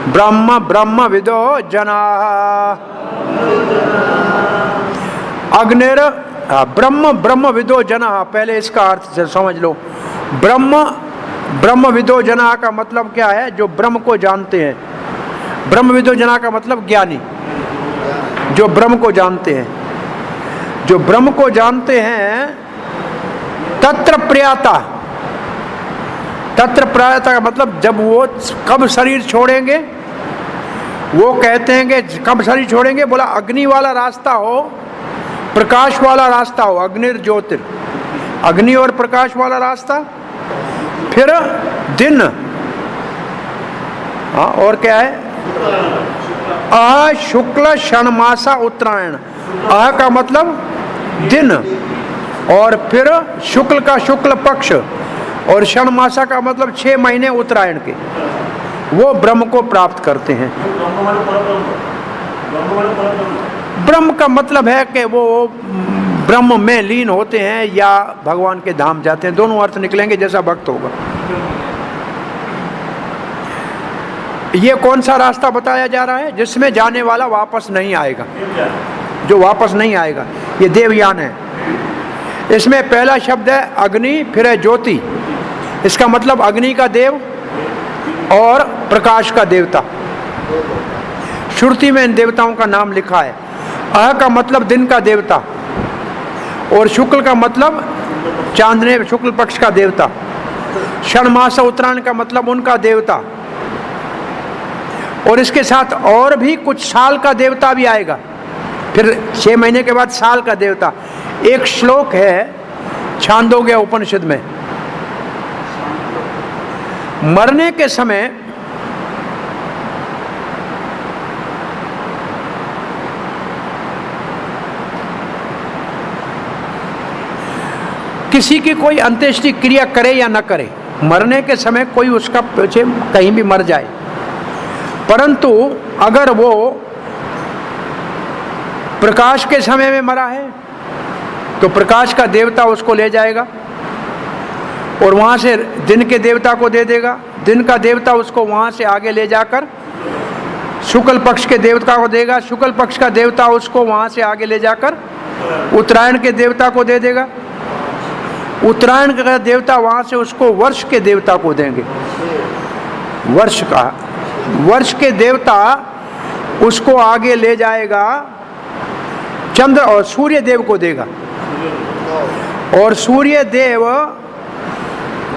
Speaker 1: ब्रह्म विदो जनाः। अग्निर ब्रह्म विदो जना, पहले इसका अर्थ से समझ लो। ब्रह्म विदो जना का मतलब क्या है? जो ब्रह्म को जानते हैं। ब्रह्म विदो जना का मतलब ज्ञानी, जो ब्रह्म को जानते हैं। जो ब्रह्म को जानते हैं तत्र प्रयाता। तत्र प्रयाता का मतलब जब वो कब शरीर छोड़ेंगे, वो कहते हैं कि कब शरीर छोड़ेंगे, बोला अग्नि वाला रास्ता हो, प्रकाश वाला रास्ता हो। अग्निर्ज्योतिर, अग्नि और प्रकाश वाला रास्ता। फिर दिन, हाँ, और क्या है? अह शुक्ल षणमासा उत्तरायण। अह का मतलब दिन, और फिर शुक्ल का शुक्ल पक्ष, और षणमासा का मतलब 6 महीने उत्तरायण के, वो ब्रह्म को प्राप्त करते हैं। ब्रह्म का मतलब है कि वो ब्रह्म में लीन होते हैं या भगवान के धाम जाते हैं। दोनों अर्थ निकलेंगे जैसा भक्त होगा। ये कौन सा रास्ता बताया जा रहा है? जिसमें जाने वाला वापस नहीं आएगा, जो वापस नहीं आएगा, ये देवयान है। इसमें पहला शब्द है अग्नि, फिर है ज्योति। इसका मतलब अग्नि का देव और प्रकाश का देवता। श्रुति में इन देवताओं का नाम लिखा है। अह का मतलब दिन का देवता, और शुक्ल का मतलब चांदने शुक्ल पक्ष का देवता। षणमास उत्तरायण का मतलब उनका देवता, और इसके साथ और भी कुछ साल का देवता भी आएगा। फिर 6 महीने के बाद साल का देवता। एक श्लोक है छांदोग्य उपनिषद में, मरने के समय किसी की कोई अंत्येष्टि क्रिया करे या न करे, मरने के समय कोई उसका पीछे कहीं भी मर जाए, परंतु अगर वो प्रकाश के समय में मरा है तो प्रकाश का देवता उसको ले जाएगा और वहाँ से दिन के देवता को दे देगा। दिन का देवता उसको वहाँ से आगे ले जाकर शुक्ल पक्ष के देवता को देगा। शुक्ल पक्ष का देवता उसको वहाँ से आगे ले जाकर उत्तरायण के देवता को दे देगा। उत्तरायण का देवता वहाँ से उसको वर्ष के देवता को देंगे। वर्ष के देवता उसको आगे ले जाएगा, चंद्र और सूर्य देव को देगा और सूर्य देव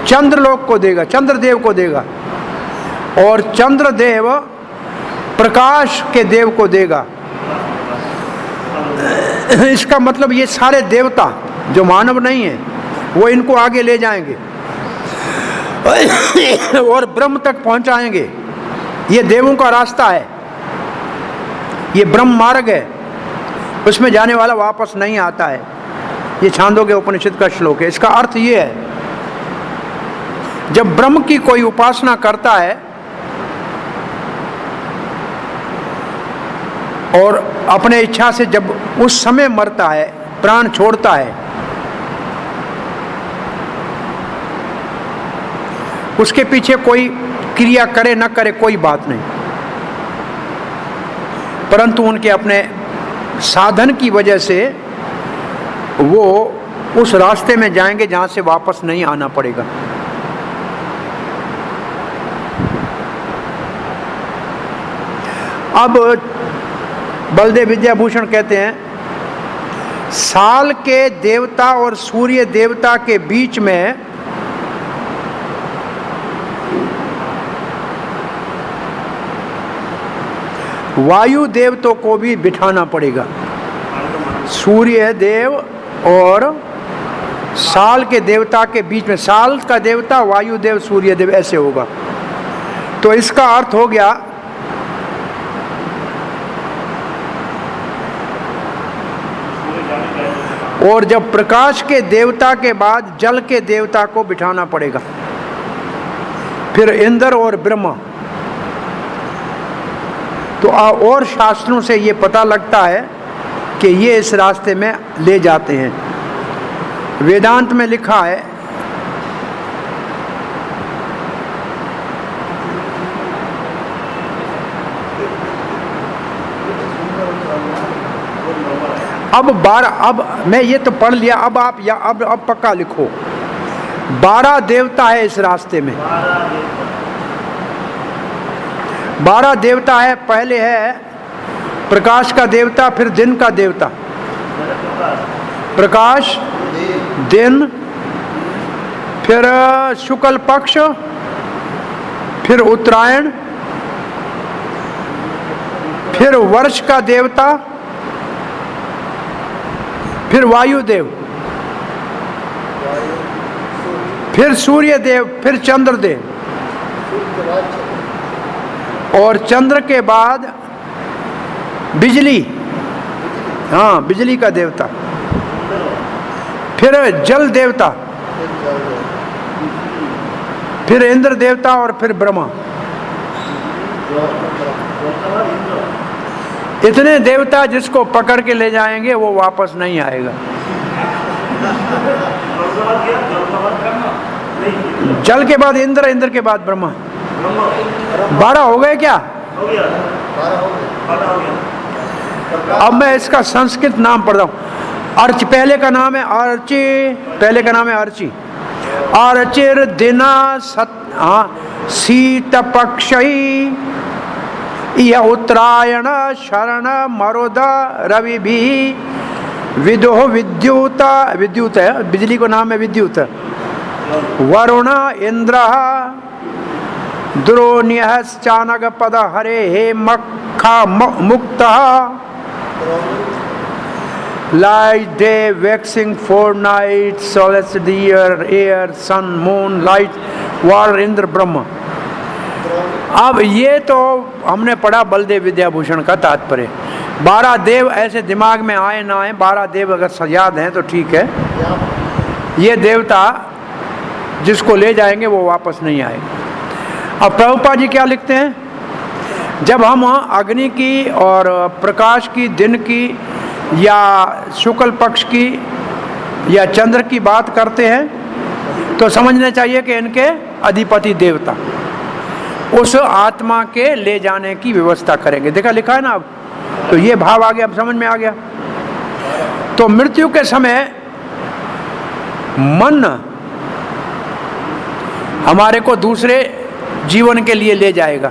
Speaker 1: चंद्रलोक को देगा, चंद्रदेव को देगा और चंद्रदेव प्रकाश के देव को देगा। इसका मतलब ये सारे देवता जो मानव नहीं है वो इनको आगे ले जाएंगे और ब्रह्म तक पहुंचाएंगे। ये देवों का रास्ता है, ये ब्रह्म मार्ग है, उसमें जाने वाला वापस नहीं आता है। ये छांदोग्य उपनिषद का श्लोक है। इसका अर्थ ये है, जब ब्रह्म की कोई उपासना करता है और अपने इच्छा से जब उस समय मरता है, प्राण छोड़ता है, उसके पीछे कोई क्रिया करे न करे कोई बात नहीं, परंतु उनके अपने साधन की वजह से वो उस रास्ते में जाएंगे जहां से वापस नहीं आना पड़ेगा। अब बलदेव विद्याभूषण कहते हैं, साल के देवता और सूर्य देवता के बीच में वायु देवता को भी बिठाना पड़ेगा। सूर्य देव और साल के देवता के बीच में, साल का देवता वायु देव सूर्य देव ऐसे होगा। तो इसका अर्थ हो गया और जब प्रकाश के देवता के बाद जल के देवता को बिठाना पड़ेगा, फिर इंद्र और ब्रह्मा। तो और शास्त्रों से ये पता लगता है कि ये इस रास्ते में ले जाते हैं। वेदांत में लिखा है अब मैं ये तो पढ़ लिया, अब आप या अब पक्का लिखो, 12 देवता है इस रास्ते में। 12 देवता है। पहले है प्रकाश का देवता, फिर दिन का देवता, प्रकाश, दिन, फिर शुक्ल पक्ष, फिर उत्तरायण, फिर वर्ष का देवता, फिर वायुदेव, फिर सूर्य देव, फिर चंद्रदेव, और चंद्र के बाद बिजली, हाँ बिजली का देवता, फिर जल देवता, फिर इंद्र देवता और फिर ब्रह्मा। इतने देवता जिसको पकड़ के ले जाएंगे वो वापस नहीं आएगा। जल के बाद इंद्र, इंद्र के बाद ब्रह्मा। 12 हो गए क्या? अब मैं इसका संस्कृत नाम पढ़ रहा हूँ। अर्च पहले का नाम है अर्ची, पहले का नाम है अर्ची। अर्चिर दिना शीत पक्षई यह उत्तरायण शरण मरुद रवि भी विदुह विद्युत, विद्युत है बिजली को नाम है विद्युत, वरुण इंद्र द्रोण्य चानक पद हरे हे मक्खा मुक्त light day waxing 4 nights solace the air sun moon light water Indra ब्रह्म। अब ये तो हमने पढ़ा बलदेव विद्याभूषण का तात्पर्य। 12 देव ऐसे दिमाग में आए ना आए, 12 देव अगर याद हैं तो ठीक है। ये देवता जिसको ले जाएंगे वो वापस नहीं आएगा। अब प्रभुपाद जी क्या लिखते हैं, जब हम अग्नि की और प्रकाश की, दिन की या शुक्ल पक्ष की या चंद्र की बात करते हैं तो समझना चाहिए कि इनके अधिपति देवता उस आत्मा के ले जाने की व्यवस्था करेंगे। देखा लिखा है ना, अब तो ये भाव आ गया, अब समझ में आ गया। तो मृत्यु के समय मन हमारे को दूसरे जीवन के लिए ले जाएगा।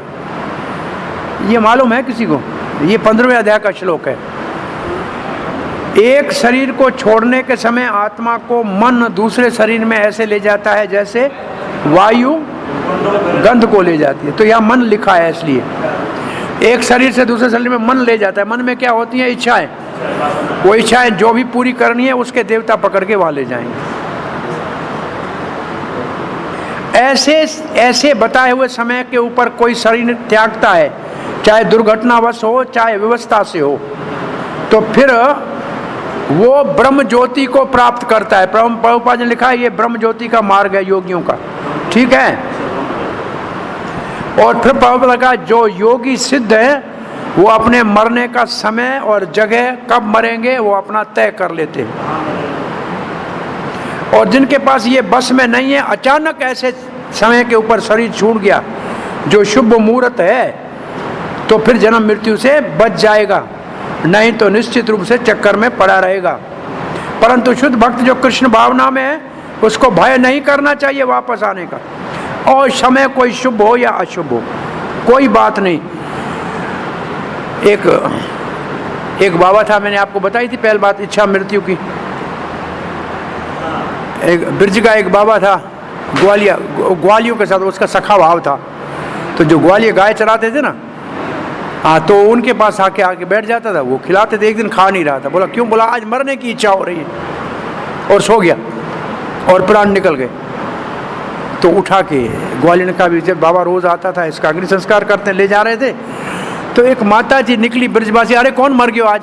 Speaker 1: ये मालूम है किसी को? ये 15वें अध्याय का श्लोक है। एक शरीर को छोड़ने के समय आत्मा को मन दूसरे शरीर में ऐसे ले जाता है जैसे वायु गंध को ले जाती है। तो यहाँ मन लिखा है, इसलिए एक शरीर से दूसरे शरीर में मन ले जाता है। मन में क्या होती है? इच्छाएं। वो इच्छाएं जो भी पूरी करनी है उसके देवता पकड़ के वहां ले जाएंगे। ऐसे बताए हुए समय के ऊपर कोई शरीर त्यागता है, चाहे दुर्घटनावश हो चाहे व्यवस्था से हो, तो फिर वो ब्रह्म ज्योति को प्राप्त करता है। प्रभुपाद ने लिखा है ये ब्रह्म ज्योति का मार्ग है योगियों का, ठीक है। और फिर प्रभुपाद ने कहा जो योगी सिद्ध है वो अपने मरने का समय और जगह कब मरेंगे वो अपना तय कर लेते हैं। और जिनके पास ये बस में नहीं है, अचानक ऐसे समय के ऊपर शरीर छूट गया जो शुभ मुहूर्त है, तो फिर जन्म मृत्यु से बच जाएगा, नहीं तो निश्चित रूप से चक्कर में पड़ा रहेगा। परंतु शुद्ध भक्त जो कृष्ण भावना में है उसको भय नहीं करना चाहिए वापस आने का। और समय कोई शुभ हो या अशुभ हो, कोई बात नहीं। एक बाबा था, मैंने आपको बताई थी पहले बात, इच्छा मृत्यु की। एक ब्रज का एक बाबा था, ग्वालियों के साथ उसका सखा भाव था। तो जो ग्वालियर गाय चराते थे ना, हाँ, तो उनके पास आके बैठ जाता था, वो खिलाते थे। एक दिन खा नहीं रहा था, बोला क्यों? बोला आज मरने की इच्छा हो रही है, और सो गया और प्राण निकल गए। तो उठा के ग्वालियर का भी, जब बाबा रोज आता था इसका अग्नि संस्कार करते ले जा रहे थे, तो एक माता जी निकली ब्रजवासी, अरे कौन मर गया आज?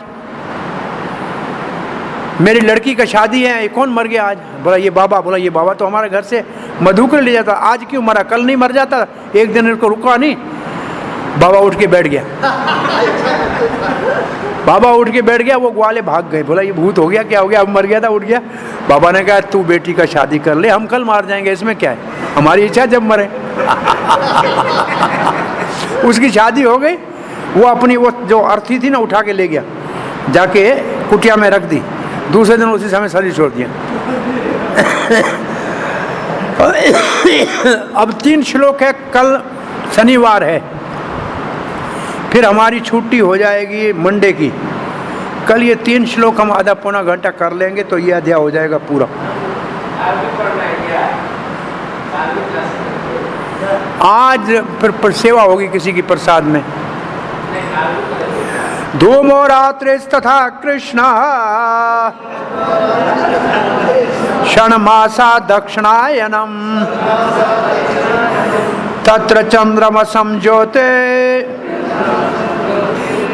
Speaker 1: मेरी लड़की का शादी है, ये कौन मर गया आज? बोला ये बाबा। बोला ये बाबा तो हमारे घर से मधु कर ले जाता, आज क्यों मरा? कल नहीं मर जाता? एक दिन इनको रुका नहीं। बाबा उठ के बैठ गया। बाबा उठ के बैठ गया, वो ग्वाले भाग गए। बोला ये भूत हो गया, क्या हो गया? अब मर गया था, उठ गया। बाबा ने कहा तू बेटी का शादी कर ले, हम कल मार जाएंगे, इसमें क्या है, हमारी इच्छा जब मरे। उसकी शादी हो गई, वो अपनी वो जो अर्थी थी ना उठा के ले गया, जाके कुटिया में रख दी। दूसरे दिन उसी समय शरीर छोड़ दिया। अब 3 श्लोक है, कल शनिवार है, फिर हमारी छुट्टी हो जाएगी मंडे की। कल ये 3 श्लोक हम आधा पौना घंटा कर लेंगे तो ये अध्याय हो जाएगा पूरा। आज फिर सेवा होगी किसी की प्रसाद में। धूमो रात्रिस्तथा कृष्ण षण्मासा दक्षिणायनम तत्र चंद्रमसं ज्योते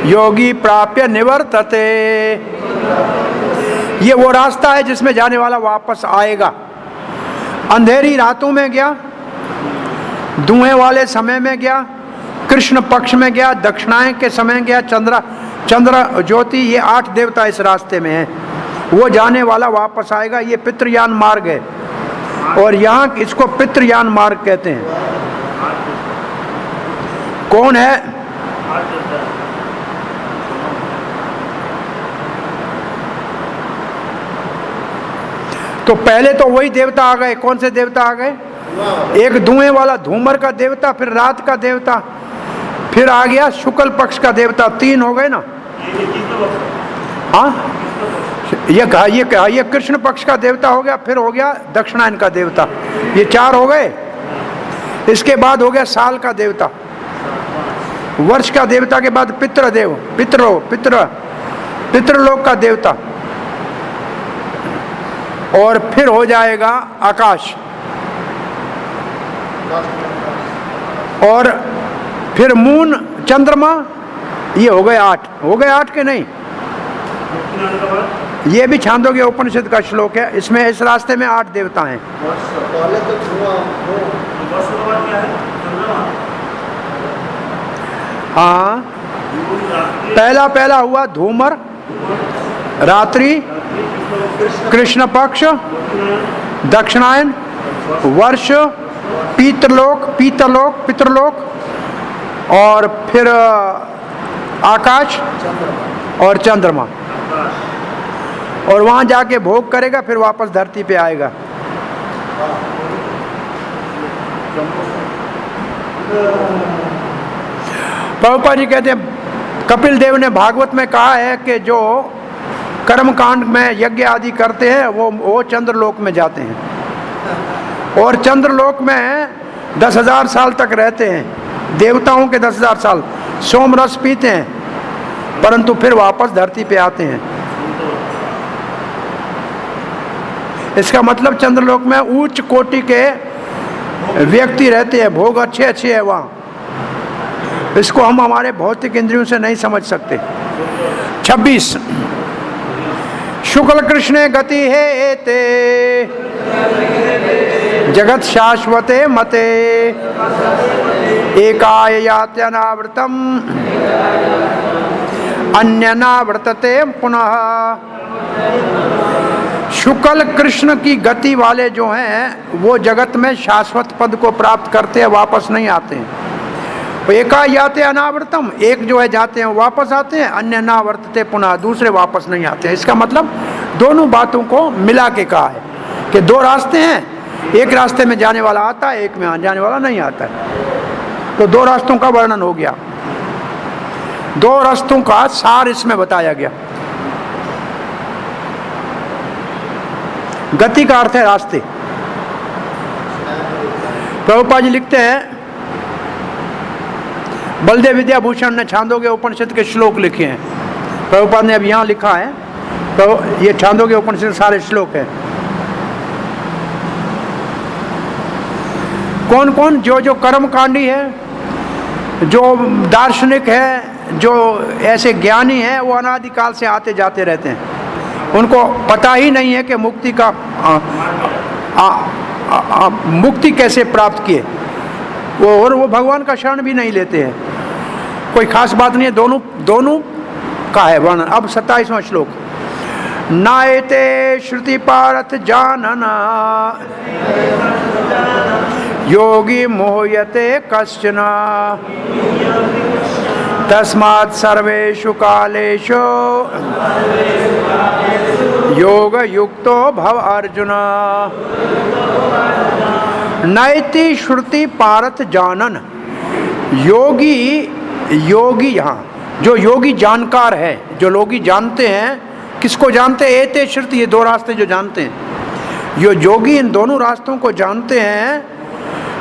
Speaker 1: योगी प्राप्य निवर्तते। ये वो रास्ता है जिसमें जाने वाला वापस आएगा। अंधेरी रातों में गया, धुएं वाले समय में गया, कृष्ण पक्ष में गया, दक्षिणायन के समय गया, चंद्र ज्योति, ये 8 देवता इस रास्ते में हैं। वो जाने वाला वापस आएगा। ये पितृयान मार्ग है, और यहाँ इसको पितृयान मार्ग कहते हैं। कौन है? तो पहले तो वही देवता आ गए। कौन से देवता आ गए? एक धुएं वाला धूमर का देवता, फिर रात का देवता, फिर आ गया शुक्ल पक्ष का देवता। 3 हो गए ना। हाँ, ये कृष्ण पक्ष का देवता हो गया, फिर हो गया दक्षिणायन का देवता, ये 4 हो गए। इसके बाद हो गया साल का देवता, वर्ष का देवता के बाद पितृदेव, पितृलोक का देवता, और फिर हो जाएगा आकाश, और फिर मून, चंद्रमा। ये हो गए 8। हो गए 8 के नहीं? ये भी छांदोग्य उपनिषद का श्लोक है। इसमें इस रास्ते में 8 देवता हैं। हाँ, पहला हुआ धूमर, रात्रि, कृष्ण पक्ष, दक्षिणायन, वर्ष, पितरलोक और फिर आकाश और चंद्रमा। और वहां जाके भोग करेगा, फिर वापस धरती पे आएगा। प्रभुपाद जी कहते हैं, कपिल देव ने भागवत में कहा है कि जो कर्मकांड में यज्ञ आदि करते हैं वो चंद्रलोक में जाते हैं और चंद्रलोक में 10,000 साल तक रहते हैं। देवताओं के 10,000 साल सोम रस पीते हैं, परंतु फिर वापस धरती पे आते हैं। इसका मतलब चंद्रलोक में उच्च कोटि के व्यक्ति रहते हैं, भोग अच्छे अच्छे है वहाँ। इसको हम हमारे भौतिक इंद्रियों से नहीं समझ सकते। 26 शुक्ल कृष्ण गति है एते जगत शाश्वते मते एकाय यात्यनावृतम अन्यनावर्तते पुनः। शुक्ल कृष्ण की गति वाले जो हैं वो जगत में शाश्वत पद को प्राप्त करते हैं, वापस नहीं आते हैं। एका याते अनावर्तम, एक जो है जाते हैं वापस आते हैं, अन्य नावर्तते पुनः, दूसरे वापस नहीं आते हैं। इसका मतलब दोनों बातों को मिला के कहा है कि दो रास्ते हैं, एक रास्ते में जाने वाला आता है, एक में जाने वाला नहीं आता है। तो दो रास्तों का वर्णन हो गया, दो रास्तों का सार इसमें बताया गया। गति का अर्थ है रास्ते। प्रभुपाद जी लिखते हैं, बलदेव विद्याभूषण ने छांदोग्य उपनिषद के श्लोक लिखे हैं। प्रभुपाद ने अब यहाँ लिखा है, तो ये छांदोग्य उपनिषद सारे श्लोक हैं। कौन कौन? जो कर्मकांडी है, जो दार्शनिक है, जो ऐसे ज्ञानी हैं, वो अनादिकाल से आते जाते रहते हैं। उनको पता ही नहीं है कि मुक्ति का मुक्ति कैसे प्राप्त किए, और वो भगवान का शरण भी नहीं लेते हैं। कोई खास बात नहीं है, दोनों का है वर्णन। अब 27वां श्लोक, नायते श्रुति पारथ जानना योगी मोहयते कश्चन तस्मात् सर्वेषु कालेषु योग युक्तो भव अर्जुन। नैति श्रुति पारथ जानन, योगी यहाँ जो योगी जानकार है, जो लोग जानते हैं, किसको जानते हैं? एते श्रुति, ये दो रास्ते जो जानते हैं, यो योगी इन दोनों रास्तों को जानते हैं।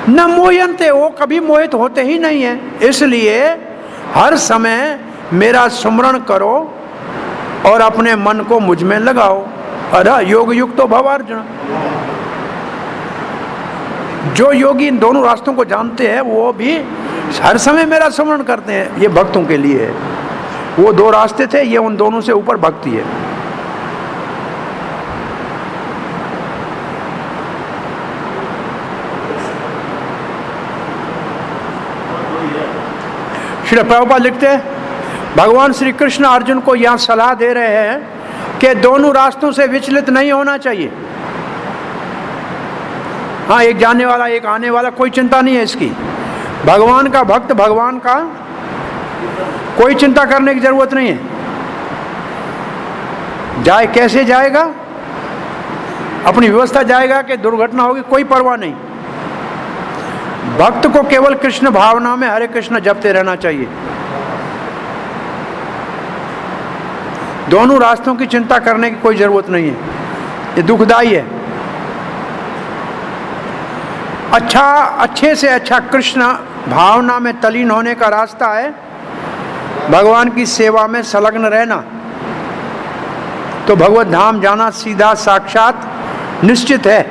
Speaker 1: न मोहयन्ते, वो कभी मोहित होते ही नहीं है। इसलिए हर समय मेरा सुमरण करो और अपने मन को मुझ में लगाओ। अरे योग युक्तो भव अर्जुन। जो योगी इन दोनों रास्तों को जानते हैं वो भी हर समय मेरा स्मरण करते हैं। ये भक्तों के लिए है। वो दो रास्ते थे, ये उन दोनों से ऊपर भक्ति है। श्री प्रभुपाद लिखते हैं, भगवान श्री कृष्ण अर्जुन को यहाँ सलाह दे रहे हैं कि दोनों रास्तों से विचलित नहीं होना चाहिए। हाँ, एक जाने वाला एक आने वाला, कोई चिंता नहीं है इसकी। भगवान का भक्त, भगवान का कोई चिंता करने की जरूरत नहीं है। जाए कैसे जाएगा, अपनी व्यवस्था जाएगा कि दुर्घटना होगी, कोई परवाह नहीं। भक्त को केवल कृष्ण भावना में हरे कृष्ण जपते रहना चाहिए। दोनों रास्तों की चिंता करने की कोई जरूरत नहीं है, ये दुखदाई है। अच्छे से अच्छा कृष्ण भावना में तलीन होने का रास्ता है भगवान की सेवा में संलग्न रहना। तो भगवत धाम जाना सीधा साक्षात निश्चित है।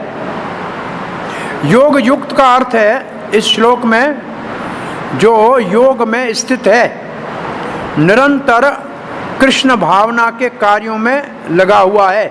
Speaker 1: योग युक्त का अर्थ है इस श्लोक में जो योग में स्थित है, निरंतर कृष्ण भावना के कार्यों में लगा हुआ है।